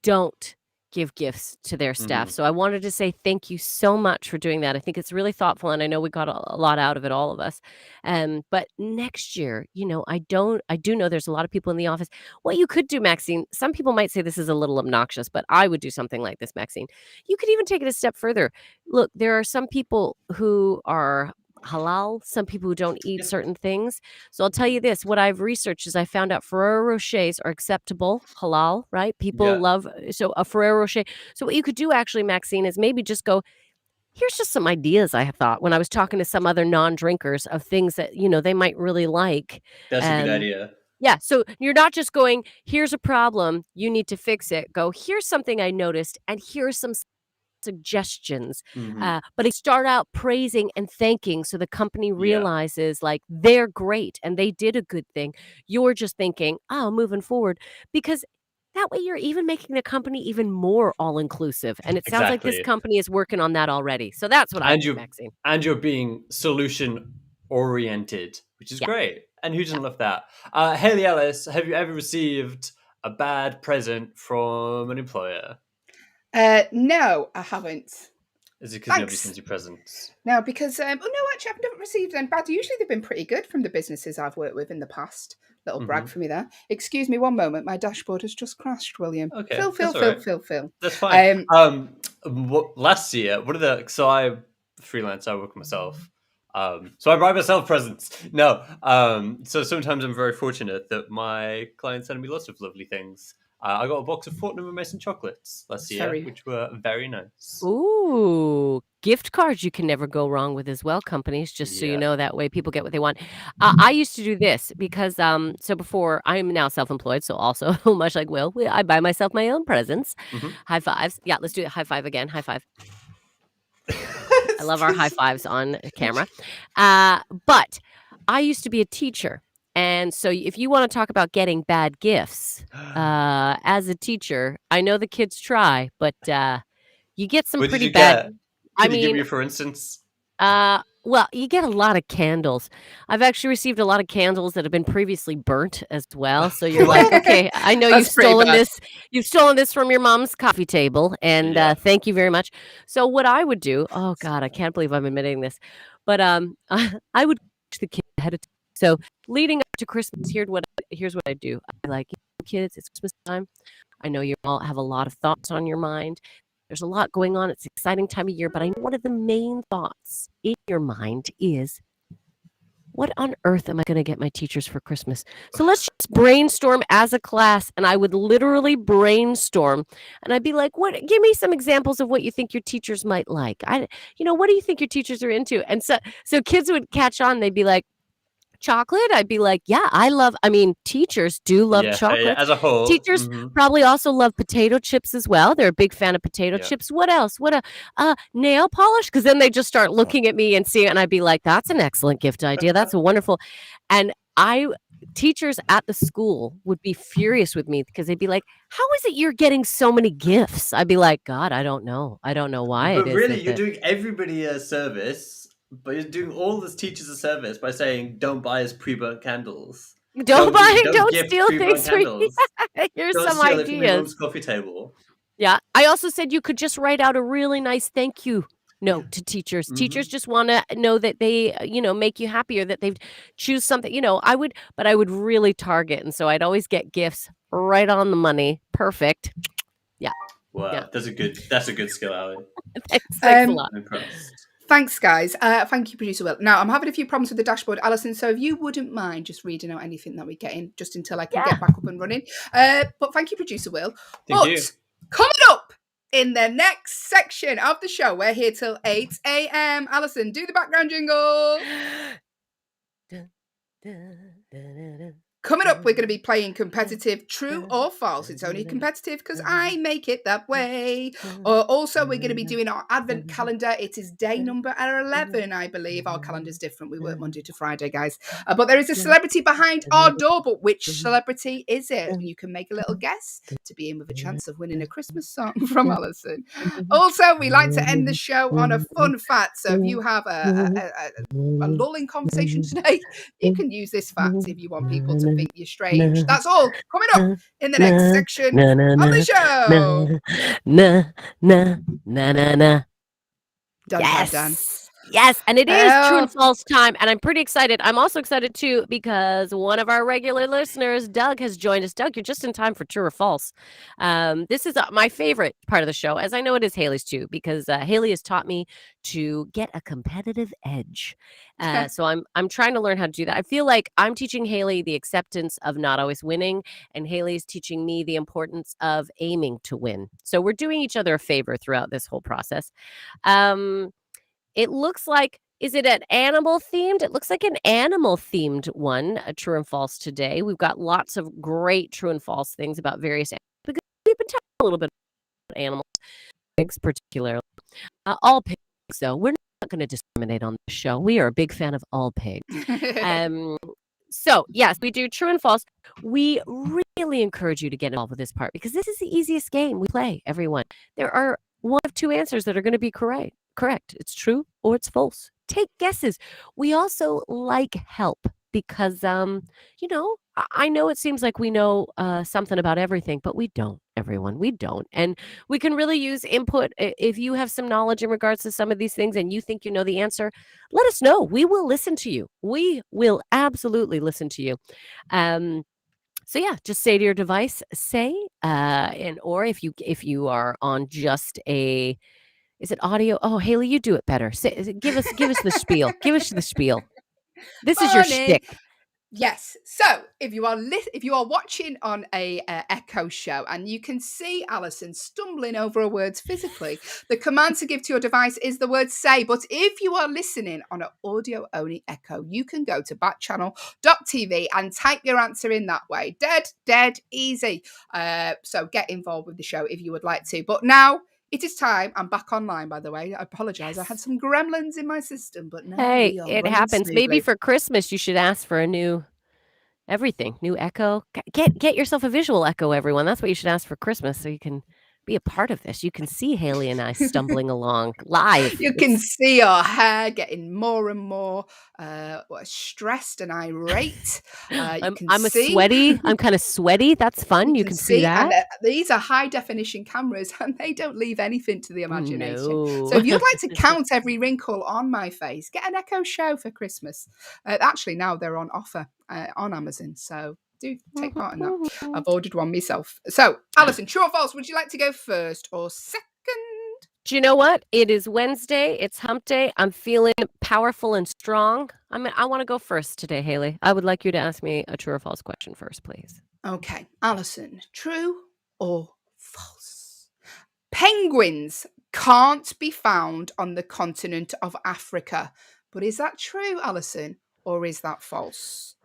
don't give gifts to their staff. So I wanted to say thank you so much for doing that. I think it's really thoughtful, and I know we got a lot out of it, all of us. But next year, I do know there's a lot of people in the office. What you could do, Maxine, some people might say this is a little obnoxious, but I would do something like this, Maxine. You could even take it a step further. Look, there are some people who are halal, some people who don't eat certain things. So I'll tell you this, what I've researched is I found out Ferrero Rochers are acceptable, halal, right? People love, so a Ferrero Rocher. So what you could do actually, Maxine, is maybe just go, here's just some ideas I thought when I was talking to some other non-drinkers of things that, they might really like. That's a good idea. Yeah. So you're not just going, here's a problem, you need to fix it. Go, here's something I noticed, and here's some suggestions, but I start out praising and thanking so the company realizes like they're great and they did a good thing. You're just thinking, moving forward, because that way you're even making the company even more all-inclusive, and it sounds like this company is working on that already. So that's what I think, Maxine. And you're being solution oriented, which is great. And who doesn't love that? Hayley Ellis, have you ever received a bad present from an employer? No, I haven't. Is it because nobody sends you presents? No, because no, actually, I've never received any bad. Usually, they've been pretty good from the businesses I've worked with in the past. Little brag for me there. Excuse me, one moment. My dashboard has just crashed, William. Okay, Phil. That's fine. Last year, so I freelance. I work myself. So I buy myself presents. No. So sometimes I'm very fortunate that my clients send me lots of lovely things. I got a box of Fortnum & Mason chocolates last year, which were very nice. Ooh, gift cards you can never go wrong with as well, companies, just so you know, that way people get what they want. I used to do this because, so before, I'm now self-employed, so also, much like Will, I buy myself my own presents. High fives. Yeah, let's do it. High five again. High five. I love our high fives on camera. But I used to be a teacher. And so if you want to talk about getting bad gifts, as a teacher, I know the kids try, but you get some pretty bad. Can you give me, for instance? Well, you get a lot of candles. I've actually received a lot of candles that have been previously burnt as well. So you're like, okay, I know you've stolen this. You've stolen this from your mom's coffee table, and thank you very much. So what I would do, oh God, I can't believe I'm admitting this, but I would teach the kid ahead of time. So leading up to Christmas, here's what I do. I like, kids, it's Christmas time. I know you all have a lot of thoughts on your mind. There's a lot going on. It's an exciting time of year, but I know one of the main thoughts in your mind is, what on earth am I going to get my teachers for Christmas? So let's just brainstorm as a class. And I would literally brainstorm, and I'd be like, give me some examples of what you think your teachers might like. What do you think your teachers are into? And so kids would catch on. They'd be like, chocolate? I'd be like, yeah, teachers do love chocolate. Yeah, as a whole. Teachers probably also love potato chips as well. They're a big fan of potato chips. What else? Nail polish? Because then they just start looking at me and seeing, and I'd be like, that's an excellent gift idea. That's a wonderful. And teachers at the school would be furious with me because they'd be like, how is it you're getting so many gifts? I'd be like, God, I don't know. I don't know why it is. But really, you're doing everybody a service. But you're doing all the teachers a service by saying, don't buy us pre-burnt candles. Don't steal things from me. Here's some ideas. It from your mom's coffee table. Yeah. I also said you could just write out a really nice thank you note to teachers. Teachers just want to know that they, make you happy, or that they've choose something, I would really target. And so I'd always get gifts right on the money. Perfect. Yeah. Wow. Yeah. That's a good skill, Ally. Thanks a lot. I'm impressed. Thanks, guys. Thank you, producer Will. Now, I'm having a few problems with the dashboard, Allyson, so if you wouldn't mind just reading out anything that we get in, just until I can get back up and running. But thank you, producer Will. Thank you. Coming up in the next section of the show, we're here till 8 a.m. Allyson, do the background jingle. Coming up, we're going to be playing competitive true or false. It's only competitive because I make it that way. Also, we're going to be doing our advent calendar. It is day number 11, I believe. Our calendar's different. We work Monday to Friday, guys. But there is a celebrity behind our door. But which celebrity is it? You can make a little guess to be in with a chance of winning a Christmas song from Allyson. Also, we like to end the show on a fun fact. So if you have a lulling conversation today, you can use this fact if you want people to think you're strange. That's all coming up in the next section of the show. Done. Yes, and it is true and false time, and I'm pretty excited. I'm also excited, too, because one of our regular listeners, Doug, has joined us. Doug, you're just in time for true or false. This is my favorite part of the show, as I know it is Hayley's, too, because Hayley has taught me to get a competitive edge. So I'm trying to learn how to do that. I feel like I'm teaching Hayley the acceptance of not always winning, and Hayley's teaching me the importance of aiming to win. So we're doing each other a favor throughout this whole process. It looks like, is it an animal themed? It looks like an animal themed one, a true and false today. We've got lots of great true and false things about various animals, because we've been talking a little bit about animals, pigs particularly. All pigs, though. We're not going to discriminate on the show. We are a big fan of all pigs. So, yes, we do true and false. We really encourage you to get involved with this part, because this is the easiest game we play, everyone. There are one of two answers that are going to be correct. It's true or it's false. Take guesses. We also like help because, I know it seems like we know something about everything, but we don't, everyone. We don't. And we can really use input. If you have some knowledge in regards to some of these things and you think you know the answer, let us know. We will listen to you. We will absolutely listen to you. So yeah, just say to your device, say, or if you are on just a, is it audio? Oh, Hayley, you do it better. Say, give us the spiel. Give us the spiel. This is your Morning. shtick. Yes. So if you are watching on a Echo show and you can see Allyson stumbling over her words physically, the command to give to your device is the word say. But if you are listening on an audio only Echo, you can go to backchannel.tv and type your answer in that way. Dead easy. So get involved with the show if you would like to. But now it is time. I'm back online, by the way. I apologize. Yes. I had some gremlins in my system, but now hey, we are it running happens. smoothly. Maybe for Christmas you should ask for a new everything, new Echo. Get yourself a visual Echo, everyone. That's what you should ask for Christmas, so you can be a part of this. You can see Hayley and I stumbling along live. You can see our hair getting more and more stressed and irate. I'm sweaty. I'm kind of sweaty. That's fun. You can see that. And these are high definition cameras, and they don't leave anything to the imagination. No. So if you'd like to count every wrinkle on my face, get an Echo Show for Christmas. Actually, now they're on offer on Amazon. So do take part in that. I've ordered one myself. So, Allyson, true or false? Would you like to go first or second? Do you know what? It is Wednesday. It's hump day. I'm feeling powerful and strong. I want to go first today, Hayley. I would like you to ask me a true or false question first, please. Okay, Allyson, true or false? Penguins can't be found on the continent of Africa. But is that true, Allyson, or is that false?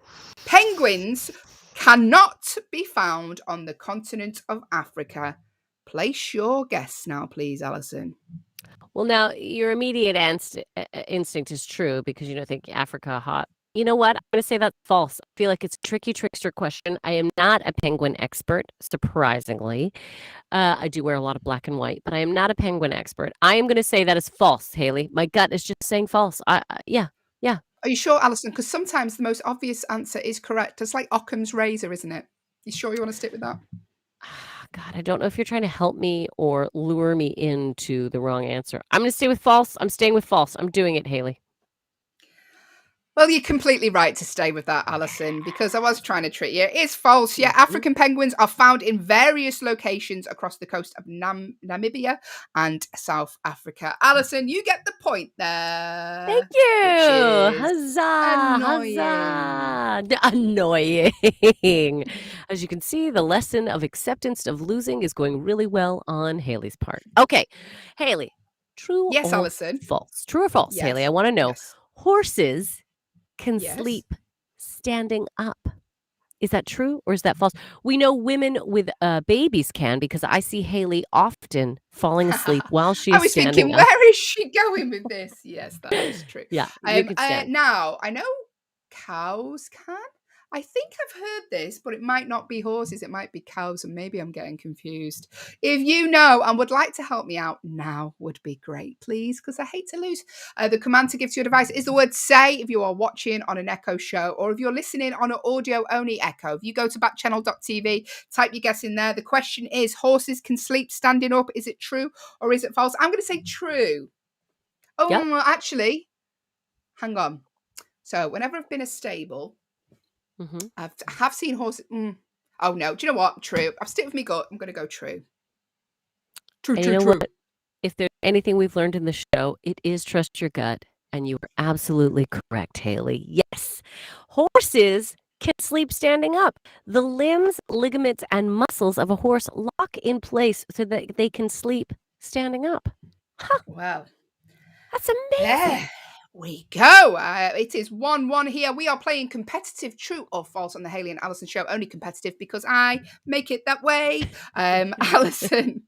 Penguins cannot be found on the continent of Africa. Place your guess now, please, Allyson. Well, now your immediate instinct is true because you don't think Africa hot. You know what? I'm going to say that's false. I feel like it's a tricky trickster question. I am not a penguin expert, surprisingly. I do wear a lot of black and white, but I am not a penguin expert. I am going to say that is false, Hayley. My gut is just saying false. Yeah. Are you sure, Allyson? Because sometimes the most obvious answer is correct. It's like Occam's razor, isn't it? You sure you want to stick with that? God, I don't know if you're trying to help me or lure me into the wrong answer. I'm going to stay with false. I'm staying with false. I'm doing it, Hayley. Well, you're completely right to stay with that, Allyson, because I was trying to trick you. It's false. Yeah, African penguins are found in various locations across the coast of Namibia and South Africa. Allyson, you get the point there. Thank you. Huzzah. Annoying. Annoying. As you can see, the lesson of acceptance of losing is going really well on Hayley's part. Okay, Hayley, true yes, or Allyson. false? True or false, yes. Hayley? I want to know. Yes. Horses can sleep standing up. Is that true or is that false? We know women with babies can because I see Hayley often falling asleep while she is standing up. I was thinking, where is she going with this? Yes, that is true. Yeah. Now, I know cows can. I think I've heard this, but it might not be horses. It might be cows, and maybe I'm getting confused. If you know and would like to help me out now would be great, please, because I hate to lose. The command to give to your device is the word say if you are watching on an Echo show or if you're listening on an audio-only Echo. If you go to backchannel.tv, type your guess in there. The question is, horses can sleep standing up. Is it true or is it false? I'm going to say true. Oh, yep. Actually, hang on. So whenever I've been a stable... I have seen horses. Oh no! Do you know what? True. I've stick with me gut. I'm going to go true. True. You know what? If there's anything we've learned in the show, it is trust your gut, and you are absolutely correct, Hayley. Yes, horses can sleep standing up. The limbs, ligaments, and muscles of a horse lock in place so that they can sleep standing up. Huh. Wow, that's amazing. There we go. It is 1-1 here. We are playing competitive true or false on the Hayley and Allyson show. Only competitive because I make it that way. Allyson,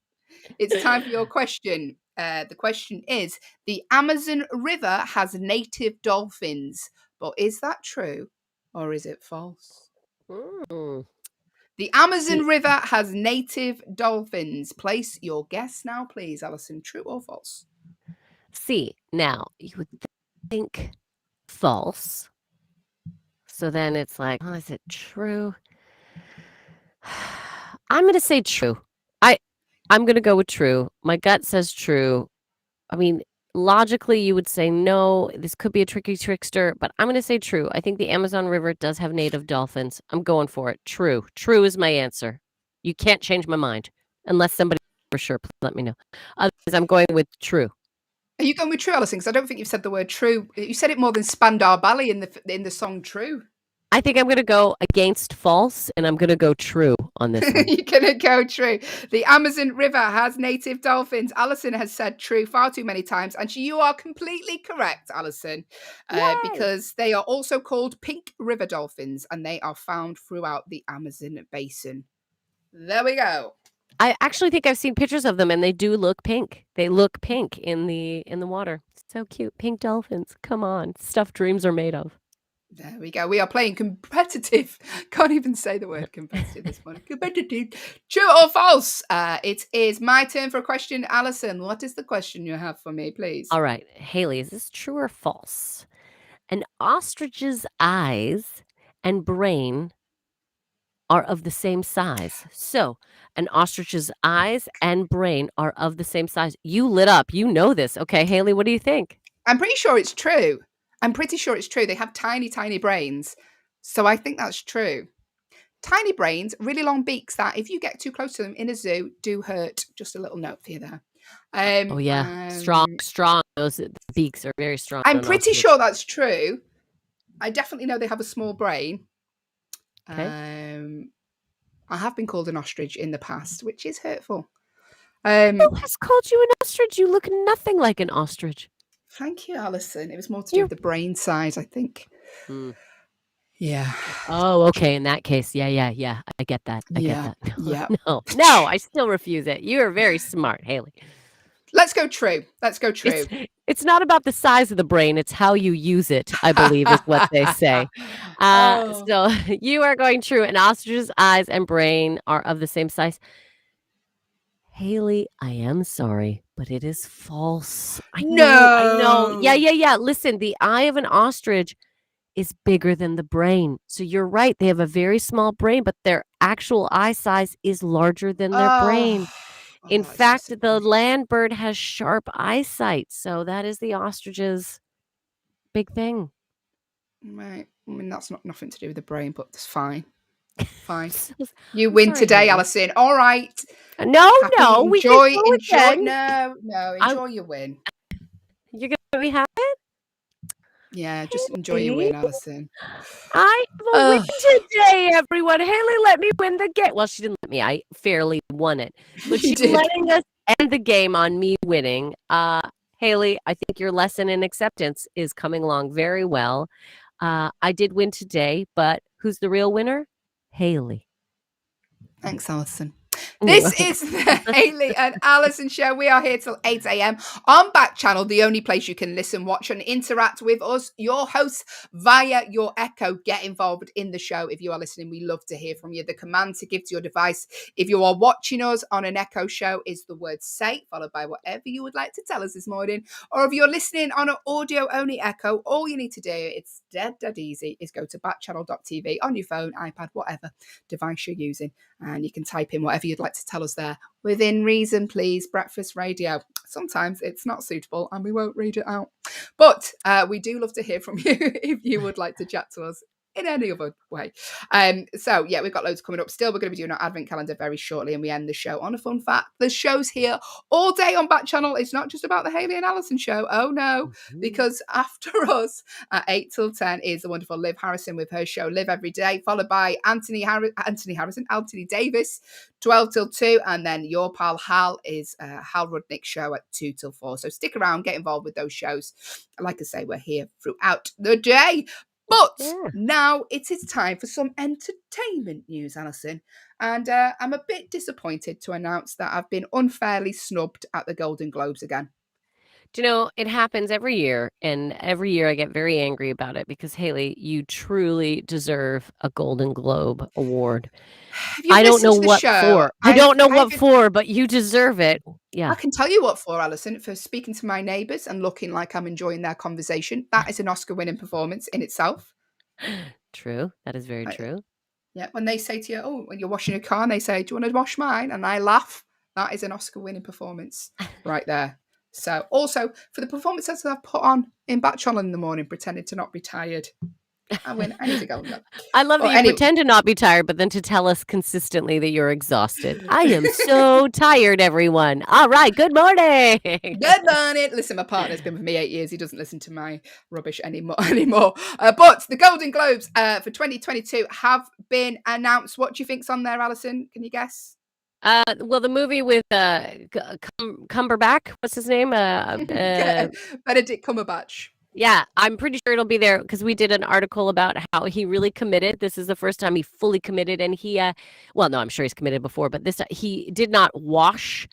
it's time for your question. The question is, the Amazon River has native dolphins. But is that true or is it false? The Amazon River has native dolphins. Place your guess now, please, Allyson. True or false? See, now, you would think false. So then it's like, oh, is it true? I'm going to say true. I'm going to go with true. My gut says true. I mean, logically, you would say no, this could be a tricky trickster, but I'm going to say true. I think the Amazon River does have native dolphins. I'm going for it. True. True is my answer. You can't change my mind unless somebody for sure. Please let me know. Otherwise, I'm going with true. Are you going with true, Allyson? Because I don't think you've said the word true. You said it more than Spandau Ballet in the song True. I think I'm going to go against false, and I'm going to go true on this one. You're going to go true. The Amazon River has native dolphins. Allyson has said true far too many times, and you are completely correct, Allyson, because they are also called pink river dolphins, and they are found throughout the Amazon basin. There we go. I actually think I've seen pictures of them, and they do look pink. They look pink in the water. So cute. Pink dolphins. Come on. Stuff dreams are made of. There we go. We are playing competitive. Can't even say the word competitive this morning. Competitive. True or false? It is my turn for a question. Allyson, what is the question you have for me, please? All right. Hayley, is this true or false? An ostrich's eyes and brain are of the same size. So an ostrich's eyes and brain are of the same size. You lit up. You know this. Okay, Hayley, what do you think? I'm pretty sure it's true. They have tiny, tiny brains. So I think that's true. Tiny brains, really long beaks that if you get too close to them in a zoo do hurt. Just a little note for you there. Oh, yeah. Strong. Those beaks are very strong. I'm pretty sure that's true. I definitely know they have a small brain. Okay. I have been called an ostrich in the past, which is hurtful. Who has called you an ostrich? You look nothing like an ostrich. Thank you, Allyson. It was more to do with the brain size, I think. Yeah. Oh, okay. In that case, yeah. I get that. I get that. No, I still refuse it. You are very smart, Hayley. Let's go true. It's not about the size of the brain. It's how you use it, I believe, is what they say. So you are going true. An ostrich's eyes and brain are of the same size. Hayley, I am sorry, but it is false. I know. Yeah. Listen, the eye of an ostrich is bigger than the brain. So you're right. They have a very small brain, but their actual eye size is larger than their brain. In fact, the land bird has sharp eyesight. So that is the ostrich's big thing. Right. I mean, that's nothing to do with the brain, but it's fine. Fine. You win today, Allyson. All right. No. Enjoy. Enjoy your win. You're going to be happy? Yeah, just enjoy your win, Allyson. I have a win today, everyone. Hayley let me win the game. Well, she didn't let me. I fairly won it. But she's letting us end the game on me winning. Hayley, I think your lesson in acceptance is coming along very well. I did win today, but who's the real winner? Hayley. Thanks, Allyson. This is the Hayley and Allyson show. We are here till 8 a.m. on Backchannel, the only place you can listen, watch, and interact with us, your hosts, via your Echo. Get involved in the show. If you are listening, we love to hear from you. The command to give to your device, if you are watching us on an Echo show, is the word say, followed by whatever you would like to tell us this morning. Or if you're listening on an audio-only Echo, all you need to do, it's dead easy, is go to backchannel.tv on your phone, iPad, whatever device you're using, and you can type in whatever you'd like to tell us there. Within reason, please. Breakfast radio. Sometimes it's not suitable and we won't read it out. But we do love to hear from you if you would like to chat to us in any other way. So yeah, we've got loads coming up. Still, we're going to be doing our advent calendar very shortly, and we end the show on a fun fact. The show's here all day on Backchannel. It's not just about the Hayley and Allyson show. Oh no, because after us at 8 till 10 is the wonderful Liv Harrison with her show Live Every Day, followed by Anthony Davis, 12 till 2, and then your pal Hal is Hal Rudnick's show at 2 till 4. So stick around, get involved with those shows. Like I say, we're here throughout the day. But now it is time for some entertainment news, Allyson. And I'm a bit disappointed to announce that I've been unfairly snubbed at the Golden Globes again. Do you know, it happens every year, and every year I get very angry about it because, Hayley, you truly deserve a Golden Globe award. I don't know what for. I don't know what for, but you deserve it. Yeah. I can tell you what for, Allyson, for speaking to my neighbours and looking like I'm enjoying their conversation. That is an Oscar-winning performance in itself. True. That is very true. Yeah, when they say to you, oh, when you're washing your car and they say, do you want to wash mine? And I laugh, that is an Oscar-winning performance right there. So also, for the performances that I've put on in Backchannel in the morning, pretending to not be tired, I win. I need to go. I love that you pretend to not be tired, but then to tell us consistently that you're exhausted. I am so tired, everyone. All right, good morning. Good morning. Listen, my partner's been with me 8 years. He doesn't listen to my rubbish anymore. But the Golden Globes for 2022 have been announced. What do you think's on there, Allyson? Can you guess? Well, the movie with Cumberbatch, what's his name? Benedict Cumberbatch. Yeah, I'm pretty sure it'll be there because we did an article about how he really committed. This is the first time he fully committed, and he, well, no, I'm sure he's committed before, but this time he did not wash.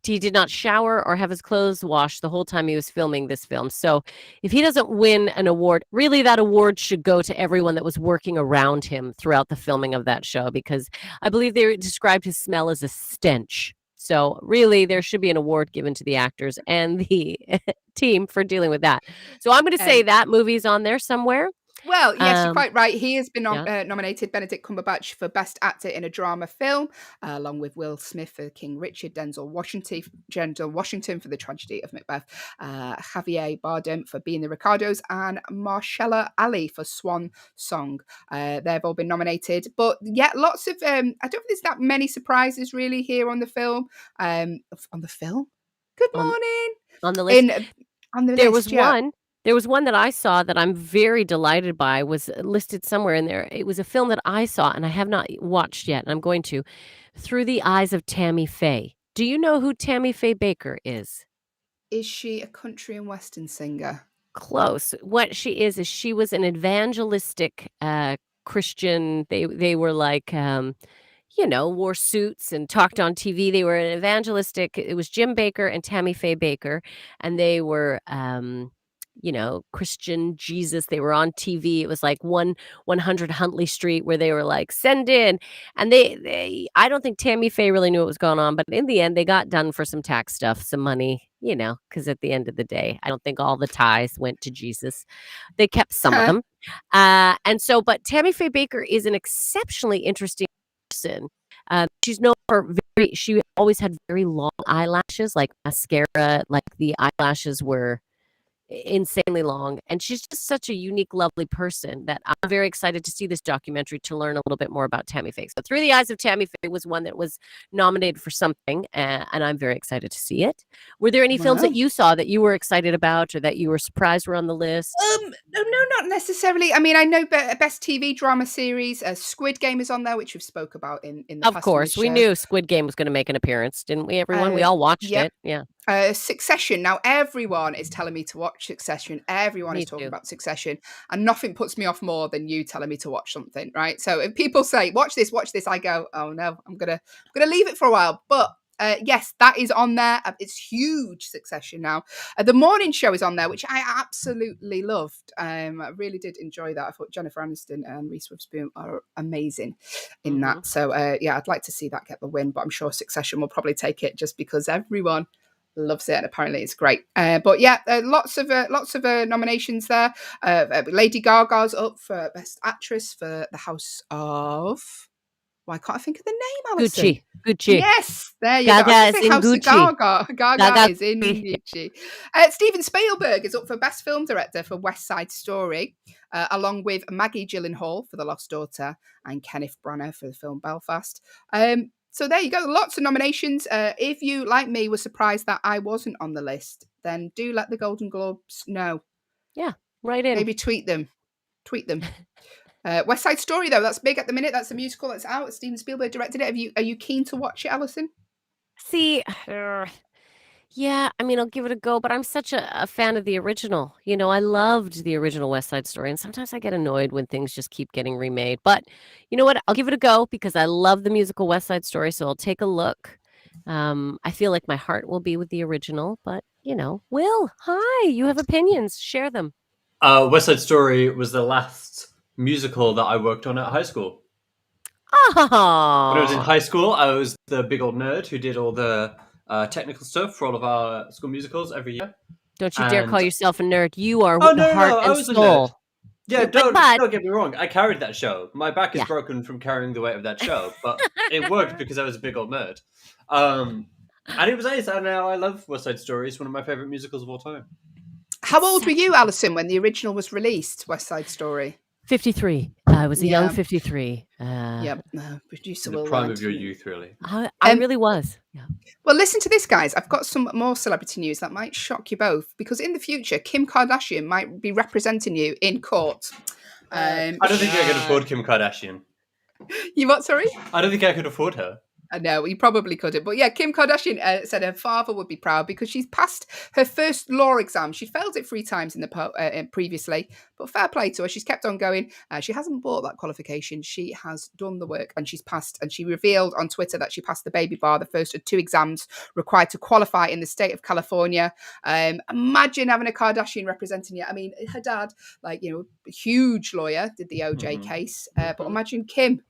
He did not shower or have his clothes washed the whole time he was filming this film. So if he doesn't win an award, really that award should go to everyone that was working around him throughout the filming of that show, because I believe they described his smell as a stench. So really, there should be an award given to the actors and the team for dealing with that. So I'm going to say that movie's on there somewhere. Well, yes, you're quite right. He has been nominated, Benedict Cumberbatch, for Best Actor in a Drama Film, along with Will Smith for King Richard, Denzel Washington for The Tragedy of Macbeth, Javier Bardem for Being the Ricardos, and Mahershala Ali for Swan Song. They've all been nominated. But yeah, lots of, I don't think there's that many surprises really here on the film. Good morning. On the list. There was one. There was one that I saw that I'm very delighted by, was listed somewhere in there. It was a film that I saw and I have not watched yet, and I'm going to, Through the Eyes of Tammy Faye. Do you know who Tammy Faye Bakker is? Is she a country and western singer? Close. What she is she was an evangelistic Christian. They were like, wore suits and talked on TV. They were an evangelistic. It was Jim Bakker and Tammy Faye Bakker, and they were Christian Jesus. They were on TV. It was like 100 Huntley Street, where they were like, send in. And they I don't think Tammy Faye really knew what was going on, but in the end, they got done for some tax stuff, some money, because at the end of the day, I don't think all the tithes went to Jesus. They kept some of them. But Tammy Faye Bakker is an exceptionally interesting person. She's known for she always had very long eyelashes, like mascara, like the eyelashes were insanely long, and she's just such a unique, lovely person that I'm very excited to see this documentary to learn a little bit more about Tammy Faye. So Through the Eyes of Tammy Faye was one that was nominated for something, and I'm very excited to see it. Were there any films that you saw that you were excited about or that you were surprised were on the list? No, not necessarily. I mean, I know Best TV Drama Series, Squid Game is on there, which we've spoke about in the past. Of course, we knew Squid Game was going to make an appearance, didn't we, everyone? We all watched it. Yeah. Succession. Now, everyone is telling me to watch Succession. Everyone is talking about Succession, and nothing puts me off more than you telling me to watch something, right? So if people say, watch this, I go, oh no, I'm gonna leave it for a while. But yes, that is on there. It's huge, Succession now. The morning show is on there, which I absolutely loved. I really did enjoy that. I thought Jennifer Aniston and Reese Witherspoon are amazing in that. So I'd like to see that get the win, but I'm sure Succession will probably take it just because everyone loves it, and apparently it's great. But yeah, lots of nominations there. Lady Gaga's up for Best Actress for The House of... Why can't I think of the name, Allyson? Gucci. Yes, there you go. Gaga is in Gucci. Gaga is in Gucci. Steven Spielberg is up for Best Film Director for West Side Story, along with Maggie Gyllenhaal for The Lost Daughter and Kenneth Branagh for the film Belfast. So there you go. Lots of nominations. If you, like me, were surprised that I wasn't on the list, then do let the Golden Globes know. Yeah, right in. Maybe tweet them. West Side Story, though, that's big at the minute. That's a musical that's out. Steven Spielberg directed it. Are you keen to watch it, Allyson? See, yeah, I mean, I'll give it a go, but I'm such a fan of the original. I loved the original West Side Story, and sometimes I get annoyed when things just keep getting remade. But you know what? I'll give it a go because I love the musical West Side Story, so I'll take a look. I feel like my heart will be with the original, but, Will, hi, you have opinions. Share them. West Side Story was the last musical that I worked on at high school. Oh. When I was in high school, I was the big old nerd who did all the technical stuff for all of our school musicals every year. Don't you dare call yourself a nerd. You are the heart and soul. Yeah, don't get me wrong. I carried that show. My back is broken from carrying the weight of that show, but it worked because I was a big old nerd. And it was nice. And now I love West Side Story. It's one of my favorite musicals of all time. How old were you, Allyson, when the original was released, West Side Story? 53. I was a young 53. Producer in the prime of your youth, really. I really was. Yeah. Well, listen to this, guys. I've got some more celebrity news that might shock you both, because in the future, Kim Kardashian might be representing you in court. I don't think I could afford Kim Kardashian. You what, sorry? I don't think I could afford her. I know, you probably couldn't. But yeah, Kim Kardashian said her father would be proud because she's passed her first law exam. She failed it 3 times previously, but fair play to her. She's kept on going. She hasn't bought that qualification. She has done the work and she's passed. And she revealed on Twitter that she passed the baby bar, the first of 2 exams required to qualify in the state of California. Imagine having a Kardashian representing you. I mean, her dad, a huge lawyer, did the OJ case. But imagine Kim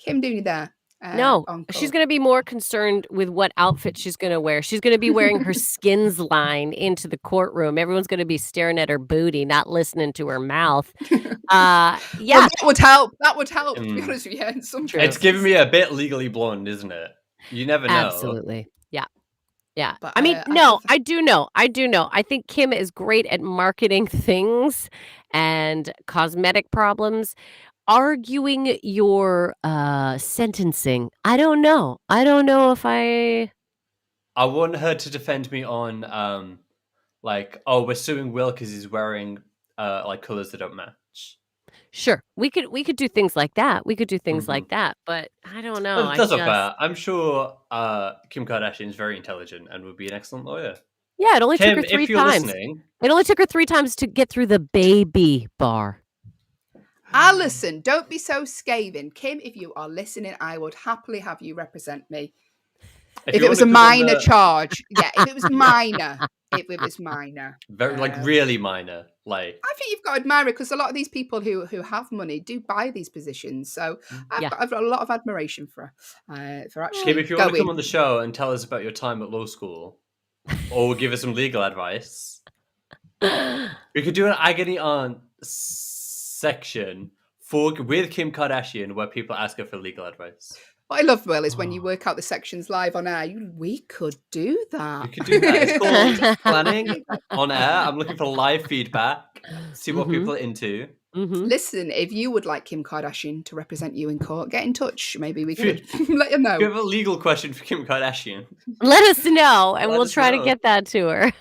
doing you there. No, she's going to be more concerned with what outfit she's going to wear. She's going to be wearing her Skins line into the courtroom. Everyone's going to be staring at her booty, not listening to her mouth. Well, that would help. That would help, to be honest with you. In some it's giving me a bit Legally Blonde, isn't it? You never know. Absolutely. Yeah. Yeah. But, I mean, I do know. I think Kim is great at marketing things and cosmetic problems. Arguing your sentencing, I don't know if I want her to defend me on we're suing Will because he's wearing colors that don't match. Sure, we could do things like that. But I don't know. That's not fair. I'm sure Kim Kardashian is very intelligent and would be an excellent lawyer. Yeah, it only took her 3 times. It only took her 3 times to get through the baby bar. Allyson, don't be so scathing. Kim, if you are listening, I would happily have you represent me. If it was a minor charge. Yeah, if it was minor. If it was minor. Very, really minor. I think you've got to admire it, because a lot of these people who have money do buy these positions. So I've got a lot of admiration for actually Kim, if you want to come on the show and tell us about your time at law school, or give us some legal advice, we could do an agony aunt section with Kim Kardashian where people ask her for legal advice. What I love, Will, is when you work out the sections live on air. We could do that. We could do that. It's called planning on air. I'm looking for live feedback, see what people are into. Listen, if you would like Kim Kardashian to represent you in court, get in touch. Maybe we could let you know. If you have a legal question for Kim Kardashian, let us know, and we'll try to get that to her.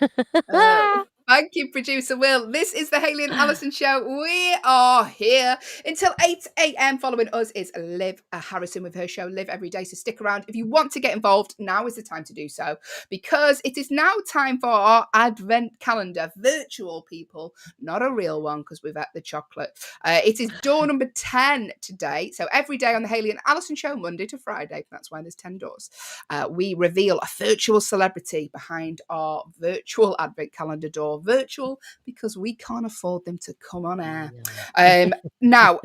Thank you, producer Will. This is the Hayley and Allyson show. We are here until 8 a.m. Following us is Liv Harrison with her show Live Every Day. So stick around. If you want to get involved, now is the time to do so, because it is now time for our advent calendar. Virtual, people, not a real one, because we've had the chocolate. It is door number 10 today. So every day on the Hayley and Allyson show, Monday to Friday, that's why there's 10 doors, we reveal a virtual celebrity behind our virtual advent calendar door. Virtual because we can't afford them to come on air. Now,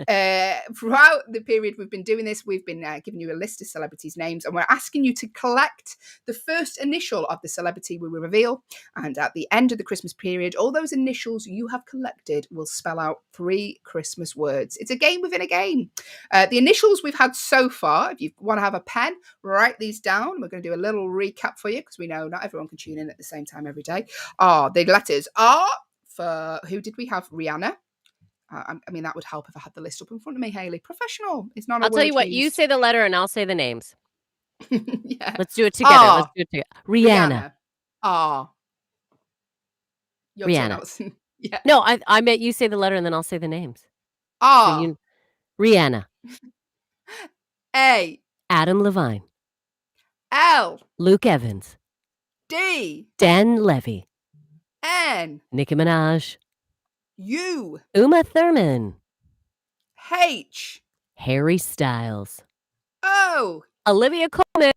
throughout the period we've been doing this, we've been giving you a list of celebrities' names, and we're asking you to collect the first initial of the celebrity we will reveal. And at the end of the Christmas period, all those initials you have collected will spell out 3 Christmas words. It's a game within a game. The initials we've had so far, if you want to have a pen, write these down. We're going to do a little recap for you, because we know not everyone can tune in at the same time every day. The letters are for, who did we have? Rihanna. I mean, that would help if I had the list up in front of me, Hayley. Professional. It's not. I'll tell you what. You say the letter, and I'll say the names. Yeah. Let's do it together. Rihanna. Your Rihanna. turn, yeah. No, I meant you say the letter, and then I'll say the names. So Rihanna. A. Adam Levine. L. Luke Evans. D. Dan Levy. N. Nicki Minaj. U. Uma Thurman. H. Harry Styles. O. Olivia Colman.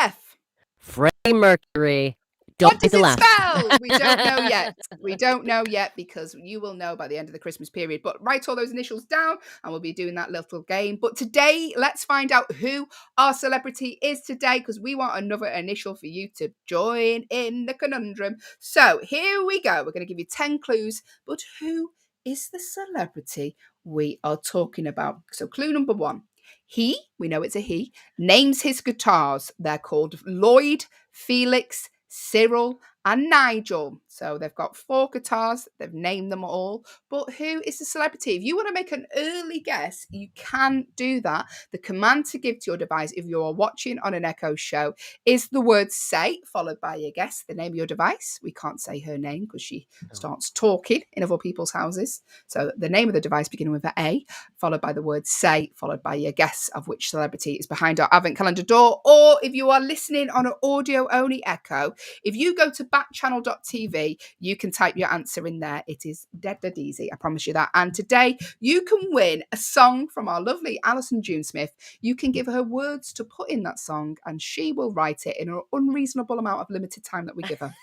F. Freddie Mercury. What does it spell? We don't know yet. We don't know yet, because you will know by the end of the Christmas period. But write all those initials down, and we'll be doing that little game. But today, let's find out who our celebrity is today, because we want another initial for you to join in the conundrum. So here we go. We're going to give you 10 clues. But who is the celebrity we are talking about? So clue number 1. He, we know it's a he, names his guitars. They're called Lloyd, Felix, Cyril, and Nigel. So they've got 4 guitars. They've named them all. But who is the celebrity? If you want to make an early guess, you can do that. The command to give to your device, if you are watching on an Echo show, is the word say, followed by your guess, the name of your device. We can't say her name because she starts talking in other people's houses. So the name of the device beginning with an A, followed by the word say, followed by your guess of which celebrity is behind our advent calendar door. Or if you are listening on an audio-only Echo, if you go to backchannel.tv, you can type your answer in there. It is dead easy, I promise you that. And today, you can win a song from our lovely Allyson Smith. You can give her words to put in that song, and she will write it in an unreasonable amount of limited time that we give her.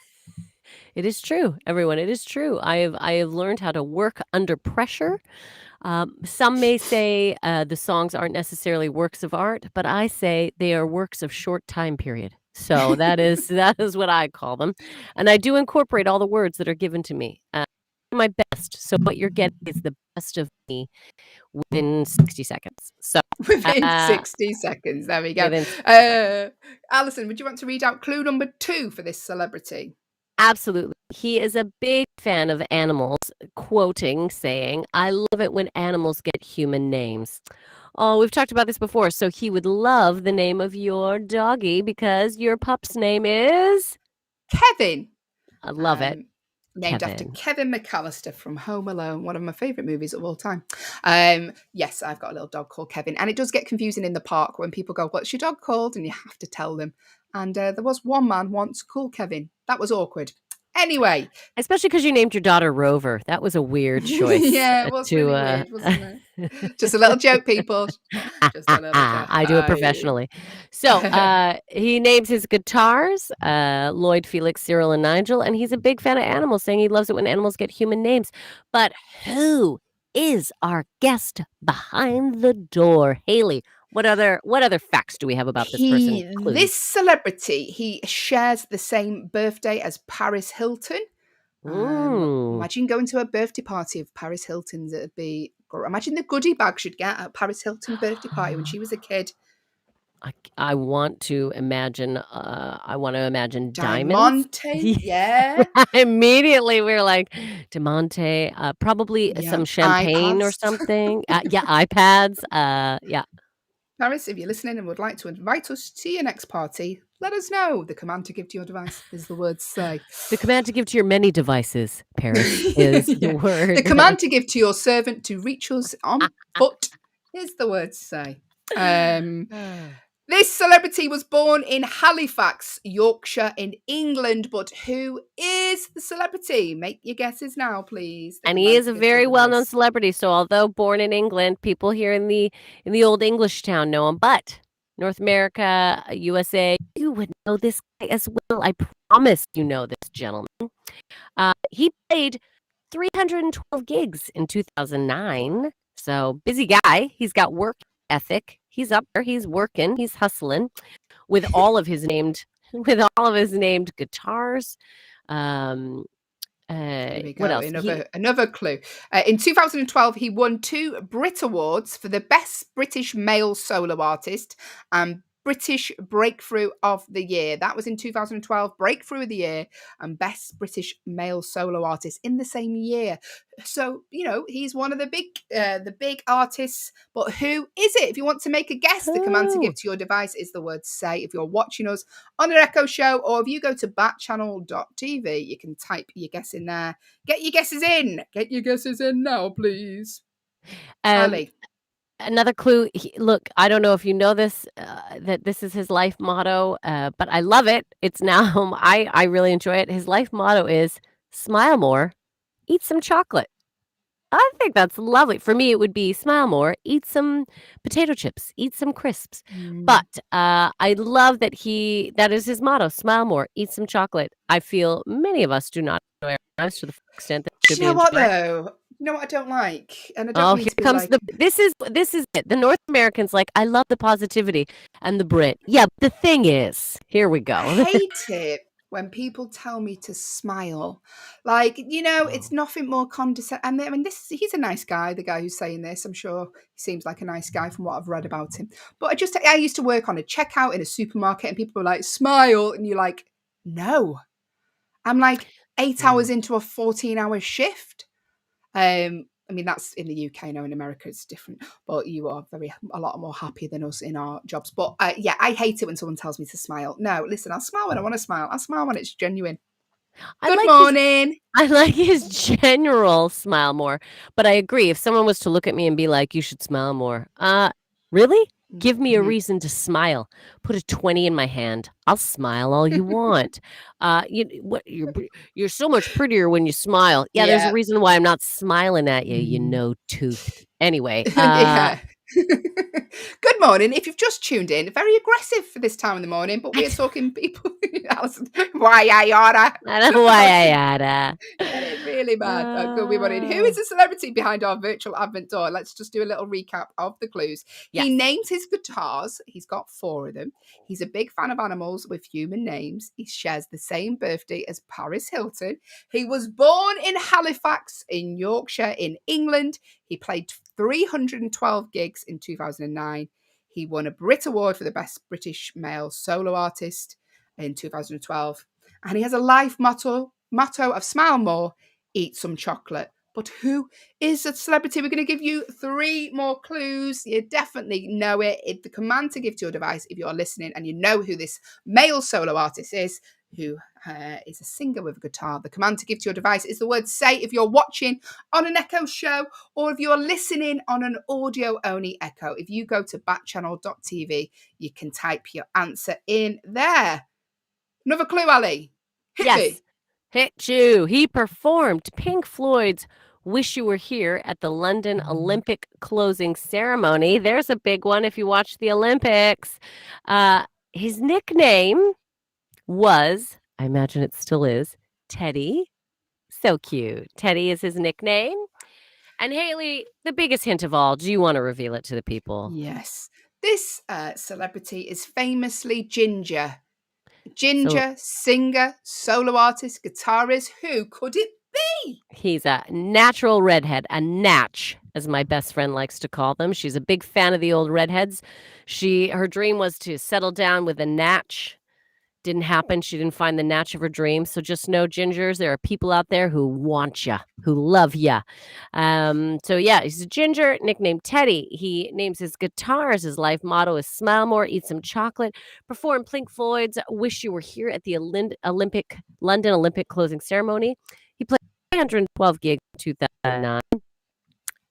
It is true, everyone. It is true. I have learned how to work under pressure. Some may say the songs aren't necessarily works of art, but I say they are works of short time period. So that is what I call them, and I do incorporate all the words that are given to me. My best. So what you're getting is the best of me within 60 seconds. So within 60 seconds, there we go. Allyson, would you want to read out clue number 2 for this celebrity? Absolutely. He is a big fan of animals, quoting, saying, "I love it when animals get human names." Oh, we've talked about this before. So he would love the name of your doggy because your pup's name is? Kevin. I love it. Named after Kevin McAllister from Home Alone, one of my favourite movies of all time. Yes, I've got a little dog called Kevin. And it does get confusing in the park when people go, "What's your dog called?" And you have to tell them. And there was one man once called Kevin. That was awkward. Anyway. Especially because you named your daughter Rover. That was a weird choice. Yeah, it was really weird, wasn't it? Just a little joke, people. Just a little joke. I do it professionally. So he names his guitars Lloyd, Felix, Cyril, and Nigel. And he's a big fan of animals, saying he loves it when animals get human names. But who is our guest behind the door? Hayley, what other facts do we have about this person? This celebrity, he shares the same birthday as Paris Hilton. Imagine going to a birthday party of Paris Hilton's. It'd be, imagine the goodie bag she'd get at Paris Hilton birthday party when she was a kid. I want to imagine. Diamonds. Diamante, yeah. Immediately we're like, Diamante. Probably some champagne iPads. or something. iPads. Yeah. Paris, if you're listening and would like to invite us to your next party, let us know. The command to give to your device is the word say. The command to give to your many devices, Paris, is the word. The command to give to your servant to reach us on foot is the word say. This celebrity was born in Halifax, Yorkshire in England, but who is the celebrity? Make your guesses now, please. And he is a very well-known celebrity. So although born in England, people here in the old English town know him. But North America, USA, you would know this guy as well. I promise you know this gentleman. He played 312 gigs in 2009. So busy guy. He's got work ethic. He's up there. He's working. He's hustling with all of his named guitars. What else? Another clue. In 2012, he won 2 Brit Awards for the Best British Male Solo Artist and British Breakthrough of the Year. That was in 2012, Breakthrough of the Year and Best British Male Solo Artist in the same year. So, he's one of the big artists. But who is it? If you want to make a guess, the command to give to your device is the word say. If you're watching us on an Echo show, or if you go to backchannel.tv, you can type your guess in there. Get your guesses in. Get your guesses in now, please. Allie. Another clue. Look, I don't know if you know this, that this is his life motto, but I love it. It's now, I really enjoy it. His life motto is smile more, eat some chocolate. I think that's lovely. For me, it would be smile more, eat some potato chips, eat some crisps. But I love that that is his motto, smile more, eat some chocolate. I feel many of us do not enjoy our lives to the extent that should be enjoyed. What though? You know what I don't like? And I don't here comes this is it. The North Americans I love the positivity, and the Brit. Yeah, the thing is, here we go. I hate it when people tell me to smile. Like, it's nothing more condescending. And he's a nice guy, the guy who's saying this. I'm sure he seems like a nice guy from what I've read about him. But I used to work on a checkout in a supermarket and people were like, smile. And you're like, no. I'm like 8 hours into a 14-hour shift. That's in the UK now. In America, it's different. But you are a lot more happy than us in our jobs. But I hate it when someone tells me to smile. No, listen, I'll smile when I want to smile. I'll smile when it's genuine. Good morning. I like his general smile more. But I agree. If someone was to look at me and be like, you should smile more. Really? Give me a reason to smile. Put a 20 in my hand. I'll smile all you want. You're so much prettier when you smile. Yeah, there's a reason why I'm not smiling at you, you no-toothed. Anyway. Good morning. If you've just tuned in, very aggressive for this time in the morning, but we're talking people. Allyson, why I oughta. I don't know why I oughta. It's really bad. Good morning. Who is the celebrity behind our virtual advent door? Let's just do a little recap of the clues. Yes. He names his guitars. He's got 4 of them. He's a big fan of animals with human names. He shares the same birthday as Paris Hilton. He was born in Halifax in Yorkshire in England. He played 312 gigs in 2009. He won a Brit Award for the Best British Male Solo Artist in 2012. And he has a life motto of smile more, eat some chocolate. But who is the celebrity? We're going to give you 3 more clues. You definitely know it. The command to give to your device, if you're listening and you know who this male solo artist is, who is a singer with a guitar. The command to give to your device is the word say if you're watching on an Echo show or if you're listening on an audio-only Echo. If you go to backchannel.tv, you can type your answer in there. Another clue, Ali. Hit me. Hit you. He performed Pink Floyd's Wish You Were Here at the London Olympic closing ceremony. There's a big one if you watch the Olympics. His nickname was, I imagine it still is, Teddy. So cute. Teddy is his nickname. And Hayley, the biggest hint of all, do you want to reveal it to the people? Yes. This celebrity is famously ginger. Singer, solo artist, guitarist. Who could it be? He's a natural redhead, a natch, as my best friend likes to call them. She's a big fan of the old redheads. Her dream was to settle down with a natch. Didn't happen. She didn't find the natch of her dreams. So just know, gingers, there are people out there who want ya, who love ya. He's a ginger, nicknamed Teddy. He names his guitars. His life motto is smile more, eat some chocolate. Performed Pink Floyd's Wish You Were Here at the London Olympic closing ceremony. He played 312 gigs in 2009.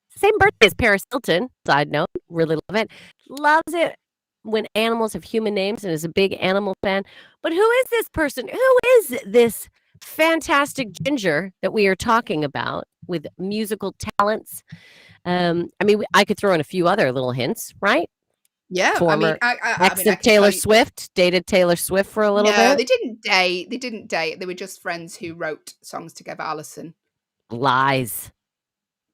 Same birthday as Paris Hilton. Side note, really love it. Loves it when animals have human names and is a big animal fan. But who is this person? Who is this fantastic ginger that we are talking about with musical talents? I could throw in a few other little hints, right? Yeah, ex of Taylor Swift, dated Taylor Swift for a little bit. No, they didn't date. They were just friends who wrote songs together. Allyson. Lies.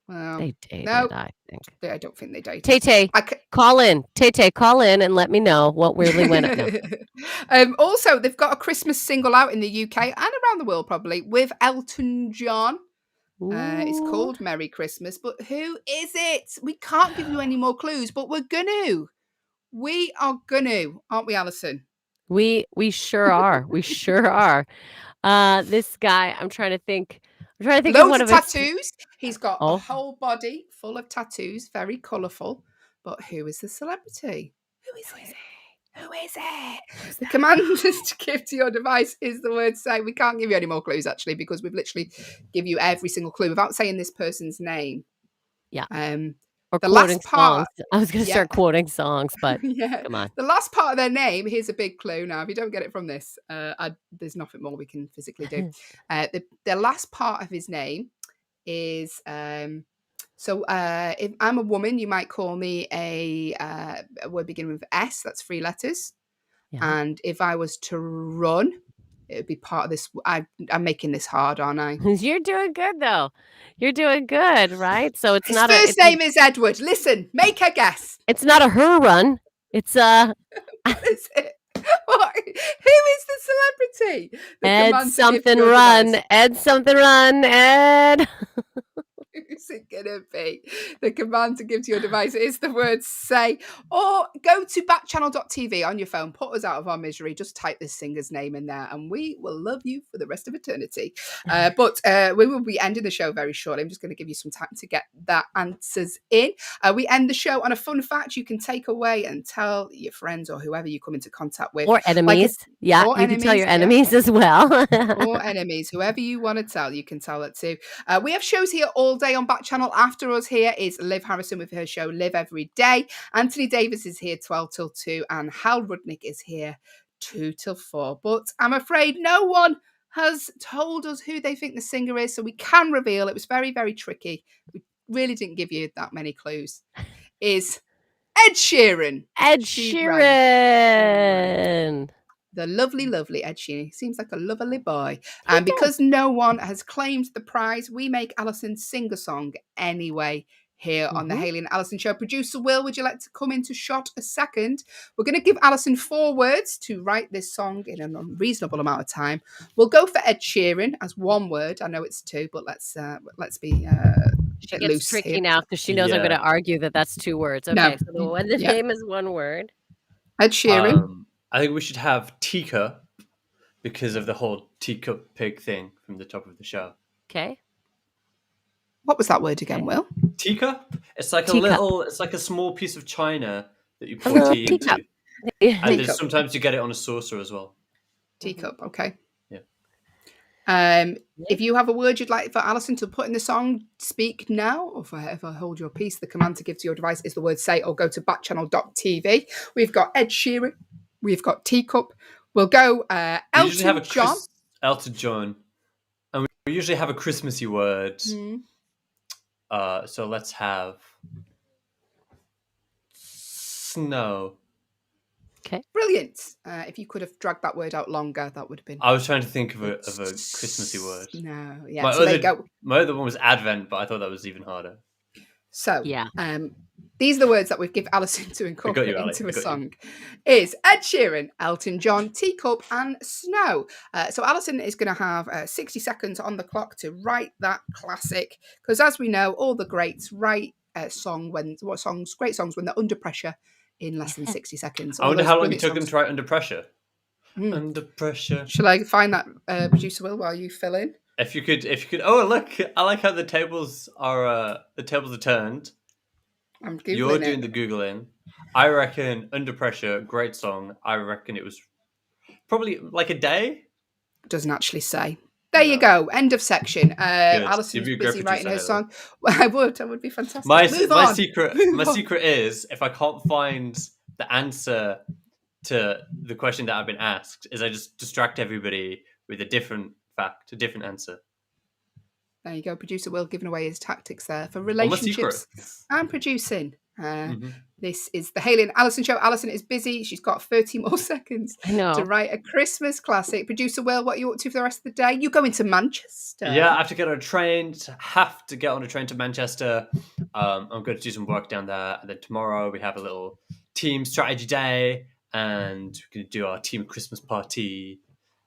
Well, they dated, no, I think. I don't think they dated. Tay-Tay, call in. Tay-Tay, call in and let me know what weirdly went up. Also, they've got a Christmas single out in the UK and around the world probably with Elton John. It's called Merry Christmas. But who is it? We can't give you any more clues, but we're gonna. We are gonna, aren't we, Allyson? We sure are. We sure are. This guy, I'm trying to think. Loads of one of tattoos. He's got a whole body full of tattoos, very colourful. But who is the celebrity? Who is it? The command to give to your device is the word say. We can't give you any more clues, actually, because we've literally give you every single clue without saying this person's name. Yeah. Or the quoting songs. I was going to start quoting songs, but come on. The last part of their name, here's a big clue now. If you don't get it from this, there's nothing more we can physically do. The last part of his name is, if I'm a woman, you might call me a word beginning with S, that's 3 letters. Yeah. And if I was to run, it would be part of this. I'm making this hard, aren't I? You're doing good, though. You're doing good, right? So it's His not first name is Edward. Listen, make a guess. It's not a her run. It's What is it? What? Who is the celebrity? Ed something run. Ed something run. Ed. Who's it gonna be? The command to give to your device is the word say, or go to backchannel.tv on your phone, put us out of our misery, just type this singer's name in there and we will love you for the rest of eternity. But we will be ending the show very shortly. I'm just going to give you some time to get that answers in. We end the show on a fun fact you can take away and tell your friends or whoever you come into contact with. Or enemies. Or you can tell your enemies as well. Or enemies. Whoever you want to tell, you can tell it to. We have shows here all day on Backchannel. After us here is Liv Harrison with her show Live Every Day. Anthony Davis is here 12 till 2 and Hal Rudnick is here 2 till 4. But I'm afraid no one has told us who they think the singer is, so we can reveal. It was very, very tricky. We really didn't give you that many clues. Is Ed Sheeran. Ed Sheeran. The lovely, lovely Ed Sheeran. Seems like a lovely boy. And because no one has claimed the prize, we make Allyson sing a song anyway here on the Hayley and Allyson Show. Producer Will, would you like to come into shot a second? We're going to give Allyson 4 words to write this song in an unreasonable amount of time. We'll go for Ed Sheeran as 1 word. I know it's 2, but let's be she gets tricky here now because she knows I'm going to argue that that's 2 words. Okay, no. So the name is 1 word. Ed Sheeran. I think we should have teacup because of the whole teacup pig thing from the top of the show. Okay. What was that word again, Will? Teacup? It's like it's like a small piece of china that you pour tea into. And sometimes you get it on a saucer as well. Teacup, okay. Yeah. If you have a word you'd like for Allyson to put in the song, speak now, or forever hold your peace. The command to give to your device is the word say, or go to backchannel.tv. We've got Ed Sheeran. We've got teacup. We'll go Elton John. Elton John. And we usually have a Christmassy word. So let's have snow. Okay. Brilliant. If you could have dragged that word out longer, that would have been... I was trying to think of a Christmassy word. No, yeah. My other one was Advent, but I thought that was even harder. So, these are the words that we've given Allyson to incorporate into a song. Is Ed Sheeran, Elton John, teacup, and snow. So Allyson is going to have 60 seconds on the clock to write that classic. Because as we know, all the greats write great songs when they're under pressure in less than 60 seconds. I wonder how long it took them to write Under Pressure. Under Pressure. Shall I find that, Producer Will, while you fill in? If you could. Oh, look! I like how the tables are turned. I'm Googling You're doing the Googling. I reckon Under Pressure, great song. I reckon it was probably like a day. Doesn't actually say. There you go. End of section. Alyson's busy writing her song. Well, I would be fantastic. My secret is if I can't find the answer to the question that I've been asked, is I just distract everybody with a different fact, a different answer. There you go. Producer Will giving away his tactics there for relationships and producing. This is the Hayley and Allyson Show. Allyson is busy. She's got 30 more seconds to write a Christmas classic. Producer Will, what are you up to for the rest of the day? You going to Manchester? Yeah, I have to get on a train. To Manchester. I'm going to do some work down there. And then tomorrow we have a little team strategy day. And we're going to do our team Christmas party.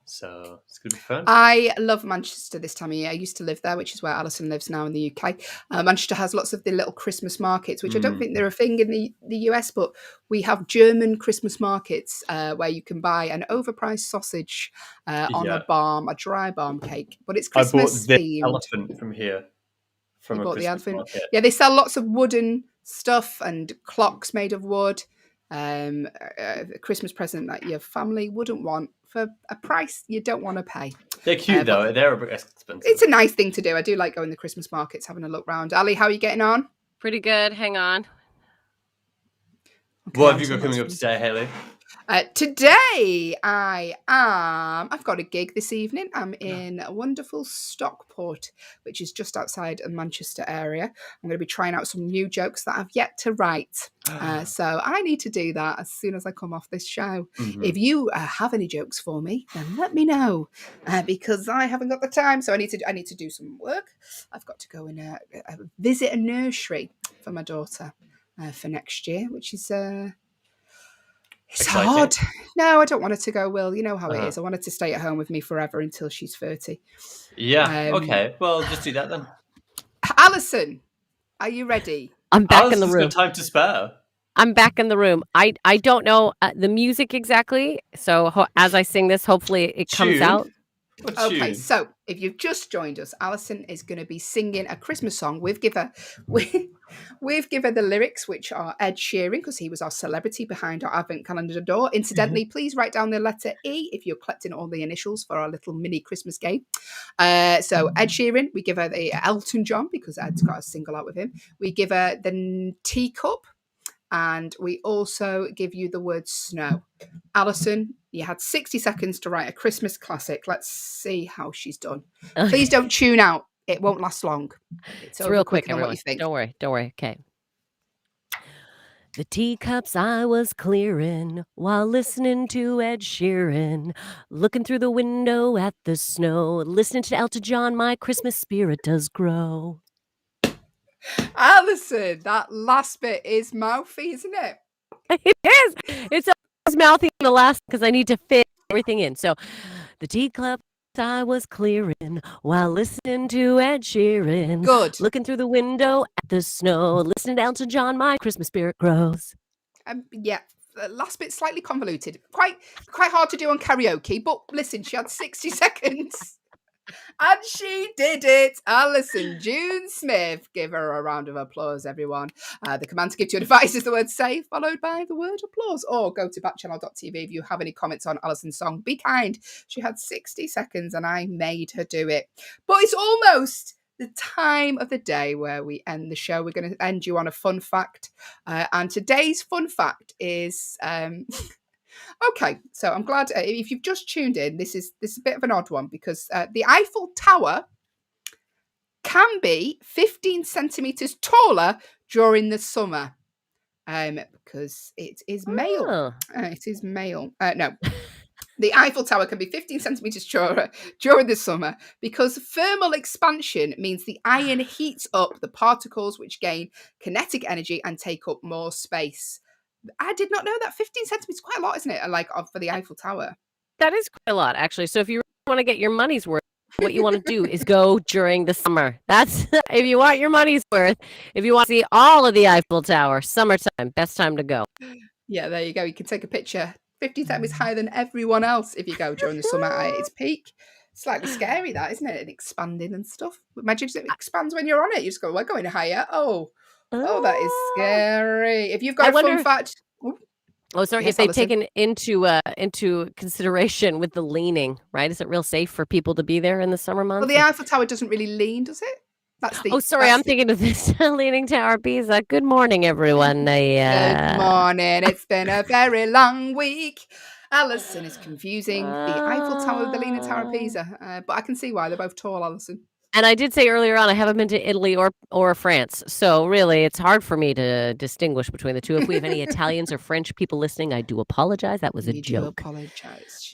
So it's going to be fun. I love Manchester this time of year. I used to live there, which is where Allyson lives now in the UK. Manchester has lots of the little Christmas markets, which I don't think they're a thing in the US, but we have German Christmas markets where you can buy an overpriced sausage on a dry barm cake. But it's Christmas themed. I bought the elephant from here. You bought the elephant? Market. Yeah, they sell lots of wooden stuff and clocks made of wood. A Christmas present that your family wouldn't want for a price you don't want to pay. They're cute though. They're a bit expensive. It's a nice thing to do. I do like going to the Christmas markets, having a look round. Ali, how are you getting on? Pretty good. Hang on. Okay, what have you got coming up today, Hayley? Today I've got a gig this evening. I'm in wonderful Stockport, which is just outside the Manchester area. I'm going to be trying out some new jokes that I've yet to write. So I need to do that as soon as I come off this show. If you have any jokes for me, then let me know because I haven't got the time. So I need to do some work. I've got to go and visit a nursery for my daughter for next year, which is It's hard. No, I don't want her to go, Will. You know how it is. I want her to stay at home with me forever until she's 30. Yeah, okay. Well, just do that then. Allyson, are you ready? I'm back in the room. Got time to spare. I'm back in the room. I don't know the music exactly. So as I sing this, hopefully it comes out. Okay, so if you've just joined us, Allyson is going to be singing a Christmas song. We've given the lyrics, which are Ed Sheeran, because he was our celebrity behind our Advent calendar door. Incidentally, please write down the letter E if you're collecting all the initials for our little mini Christmas game. So Ed Sheeran, we give her the Elton John, because Ed's got a single out with him. We give her the Teacup, and we also give you the word snow. Allyson, you had 60 seconds to write a Christmas classic. Let's see how she's done. Please don't tune out. It won't last long. It's real quick, everyone. What you think. Don't worry. Okay. The teacups I was clearing while listening to Ed Sheeran, looking through the window at the snow, listening to Elton John, my Christmas spirit does grow. Allyson, that last bit is mouthy, isn't it? It is. It's always mouthy in the last because I need to fit everything in. So the teacups I was clearing while listening to Ed Sheeran. Good. Looking through the window at the snow, listening to Elton John, my Christmas spirit grows. Yeah. The last bit slightly convoluted. Quite hard to do on karaoke, but listen, she had 60 seconds. And she did it. Allyson June Smith. Give her a round of applause, everyone. The command to give to your device is the word save, followed by the word applause. Or go to backchannel.tv if you have any comments on Allyson's song. Be kind. She had 60 seconds and I made her do it. But it's almost the time of the day where we end the show. We're going to end you on a fun fact. And today's fun fact is... Okay, so I'm glad if you've just tuned in, this is a bit of an odd one because the Eiffel Tower can be 15 centimeters taller during the summer because it is male. Oh. It is male. No. The Eiffel Tower can be 15 centimeters taller during the summer because thermal expansion means the iron heats up the particles which gain kinetic energy and take up more space. I did not know that. 15 centimeters is quite a lot, isn't it? Like for the Eiffel Tower. That is quite a lot, actually. So if you want to get your money's worth, what you want to do is go during the summer. That's if you want your money's worth. If you want to see all of the Eiffel Tower, summertime, best time to go. Yeah, there you go. You can take a picture. 15 centimeters higher than everyone else if you go during the summer at its peak. Slightly scary, that, isn't it? And expanding and stuff. Imagine if it expands when you're on it. You just go, we're going higher. Oh, that is scary. If you've got a fun fact. Oh, sorry. If they've taken into consideration with the leaning, right? Is it real safe for people to be there in the summer months? Well, the Eiffel Tower doesn't really lean, does it? I'm thinking of this Leaning Tower Pisa. Good morning, everyone. Good morning. It's been a very long week. Allyson is confusing the Eiffel Tower with the Leaning Tower Pisa. But I can see why. They're both tall, Allyson. And I did say earlier on, I haven't been to Italy or France. So really, it's hard for me to distinguish between the two. If we have any Italians or French people listening, I do apologize. That was a joke. Do apologize.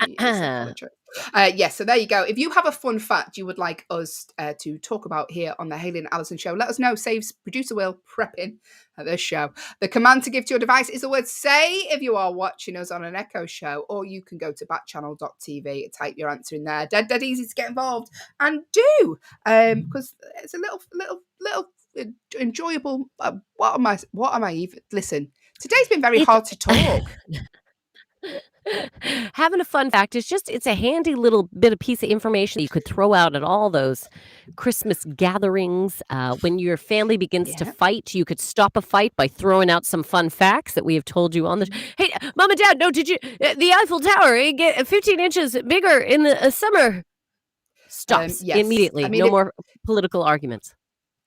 Yes, so there you go. If you have a fun fact you would like us to talk about here on the Hayley and Allyson show, let us know. Saves producer Will prepping this show. The command to give to your device is the word say if you are watching us on an Echo show, or you can go to backchannel.tv, type your answer in there. Dead easy to get involved, and do because it's a little enjoyable. What am I even? Listen, today's been very hard to talk. Having a fun fact is it's a handy little bit of piece of information you could throw out at all those Christmas gatherings. When your family begins to fight, you could stop a fight by throwing out some fun facts that we have told you on the... Hey, Mom and Dad, no, did you... the Eiffel Tower, get 15 inches bigger in the summer. Stops immediately. No more political arguments.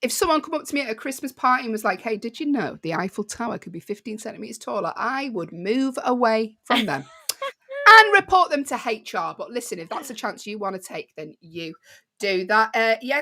If someone come up to me at a Christmas party and was like, hey, did you know the Eiffel Tower could be 15 centimeters taller? I would move away from them and report them to HR. But listen, if that's a chance you want to take, then you do that.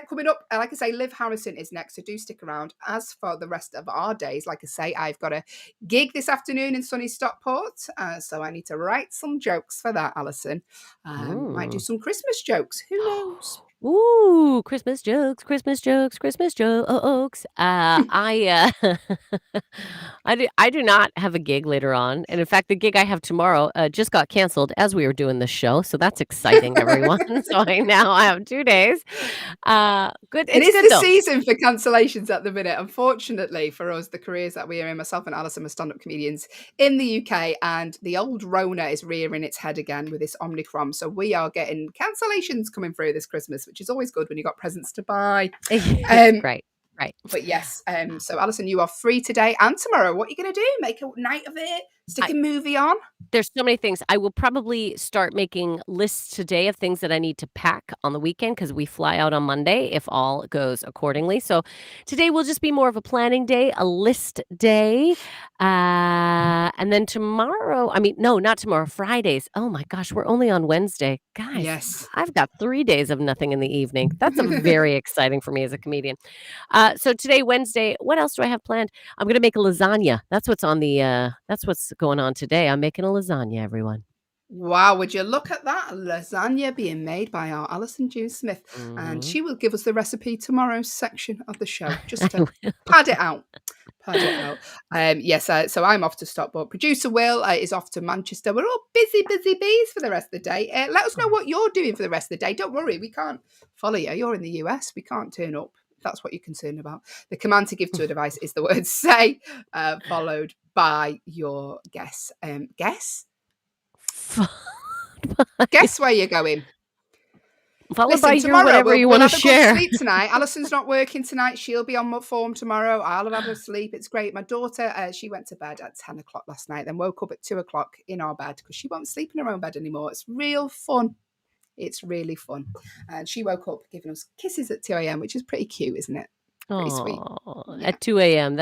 Coming up, like I say, Liv Harrison is next, so do stick around. As for the rest of our days, like I say, I've got a gig this afternoon in sunny Stockport, so I need to write some jokes for that, Allyson. Might do some Christmas jokes. Who knows? Ooh, Christmas jokes, Christmas jokes, Christmas jokes. I I do not have a gig later on, and in fact, the gig I have tomorrow just got canceled as we were doing the show, so that's exciting, everyone. So I have 2 days. Good. It It's is good the though. season for cancellations at the minute. Unfortunately for us, the careers that we are in, myself and Allyson are stand-up comedians in the UK, and the old Rona is rearing its head again with this Omicron. So we are getting cancellations coming through this Christmas, which is always good when you've got presents to buy. It's great. Right. But yes, so Allyson, you are free today and tomorrow. What are you going to do? Make a night of it? Stick a movie on? There's so many things. I will probably start making lists today of things that I need to pack on the weekend because we fly out on Monday if all goes accordingly. So today will just be more of a planning day, a list day. And then tomorrow, no, not tomorrow, Fridays. Oh my gosh, we're only on Wednesday. Guys, Yes. I've got 3 days of nothing in the evening. That's very exciting for me as a comedian. So today, Wednesday, what else do I have planned? I'm going to make a lasagna. That's what's going on today. I'm making a lasagna, everyone. Wow, would you look at that? A lasagna being made by our Allyson June Smith. And she will give us the recipe tomorrow's section of the show, just to pad it out. So I'm off to Stockport. Producer Will is off to Manchester. We're all busy bees for the rest of the day. Let us know what you're doing for the rest of the day. Don't worry, we can't follow you. You're in the US. We can't turn up. If that's what you're concerned about. The command to give to a device is the word say, followed by your guess. Guess? Guess where you're going. Followed by your whatever you want to share. We'll sleep tonight. Allison's not working tonight. She'll be on form tomorrow. I'll have had a sleep. It's great. My daughter, she went to bed at 10 o'clock last night, then woke up at 2 o'clock in our bed because she won't sleep in her own bed anymore. It's real fun. It's really fun. And she woke up giving us kisses at 2 a.m., which is pretty cute, isn't it? Pretty sweet. Yeah. At 2 a.m.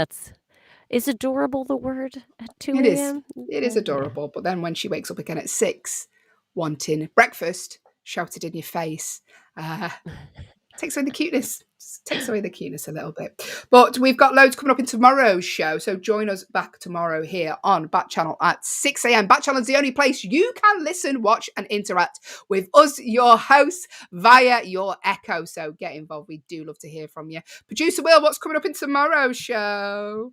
Is adorable the word at 2 a.m.? It is adorable. But then when she wakes up again at 6, wanting breakfast shouted in your face, takes away the cuteness. Takes away the cuteness a little bit. But we've got loads coming up in tomorrow's show. So join us back tomorrow here on Backchannel at 6 a.m. Backchannel is the only place you can listen, watch, and interact with us, your hosts, via your Echo. So get involved. We do love to hear from you. Producer Will, what's coming up in tomorrow's show?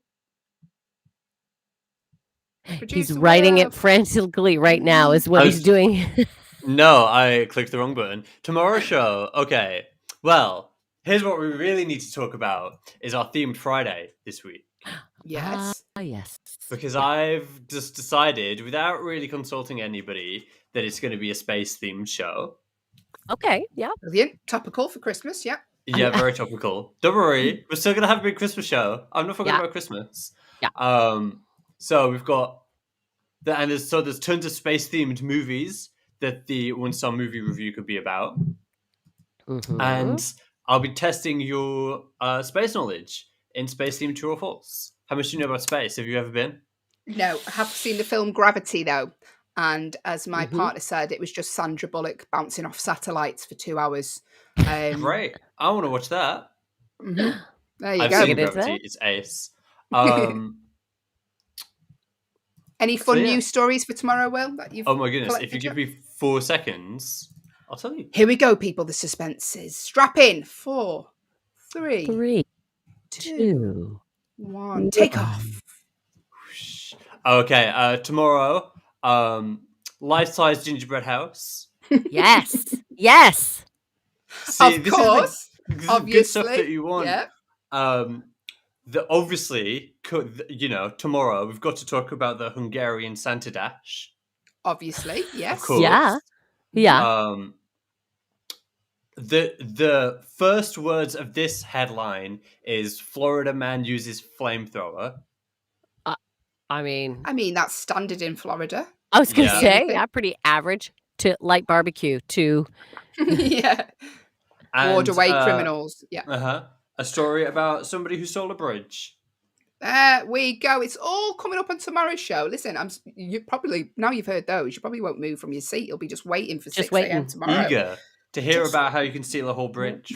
He's writing it frantically right now is what he's doing. No, I clicked the wrong button. Tomorrow's show. Okay. Well, here's what we really need to talk about is our themed Friday this week. Yes. Yes. Because I've just decided, without really consulting anybody, that it's going to be a space-themed show. Okay, yeah. Brilliant. Topical for Christmas, yeah. Yeah, very topical. Don't worry, we're still going to have a big Christmas show. I'm not forgetting about Christmas. Yeah. So we've got... there's tons of space-themed movies that the one-star movie review could be about. Mm-hmm. And I'll be testing your space knowledge in space-themed true or false. How much do you know about space? Have you ever been? No, I have seen the film Gravity, though. And as my partner said, it was just Sandra Bullock bouncing off satellites for 2 hours. Great. I want to watch that. Mm-hmm. There you I've go. seen Gravity. It's ace. Any fun news stories for tomorrow, Will? That you've oh my goodness. If you give me 4 seconds, I'll tell you. Here we go, people. The suspense is. Strap in. 4, 3, 2, 1. Take off. Okay. Tomorrow, life-size gingerbread house. Yes. Yes. See, of course. This is good stuff that you want. Yeah. Obviously, tomorrow we've got to talk about the Hungarian Santa Dash. Obviously, yes. Of course. Yeah. Yeah. The first words of this headline is Florida man uses flamethrower. I mean that's standard in Florida. I was going to say, pretty average to light barbecue to yeah. Ward away criminals. Yeah. A story about somebody who stole a bridge. There we go. It's all coming up on tomorrow's show. Listen, you probably, now you've heard those, you probably won't move from your seat. You'll be just waiting for 6 a.m. tomorrow. Eager. To hear about how you can steal a whole bridge.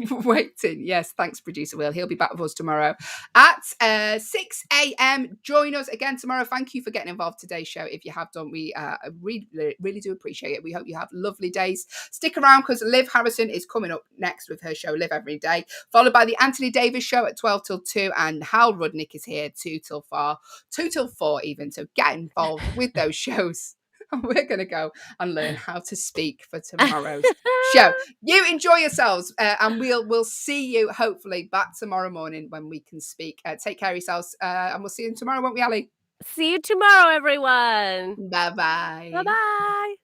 Waiting. Yes, thanks, producer Will. He'll be back with us tomorrow at 6 a.m. Join us again tomorrow. Thank you for getting involved today's show. If you have done, we really do appreciate it. We hope you have lovely days. Stick around because Liv Harrison is coming up next with her show Live Every Day, followed by the Anthony Davis show at 12 till 2, and Hal Rudnick is here 2 till 4 even. So get involved with those shows. We're going to go and learn how to speak for tomorrow's show. You enjoy yourselves, and we'll see you hopefully back tomorrow morning when we can speak. Take care of yourselves, and we'll see you tomorrow, won't we, Ally? See you tomorrow, everyone. Bye-bye. Bye-bye.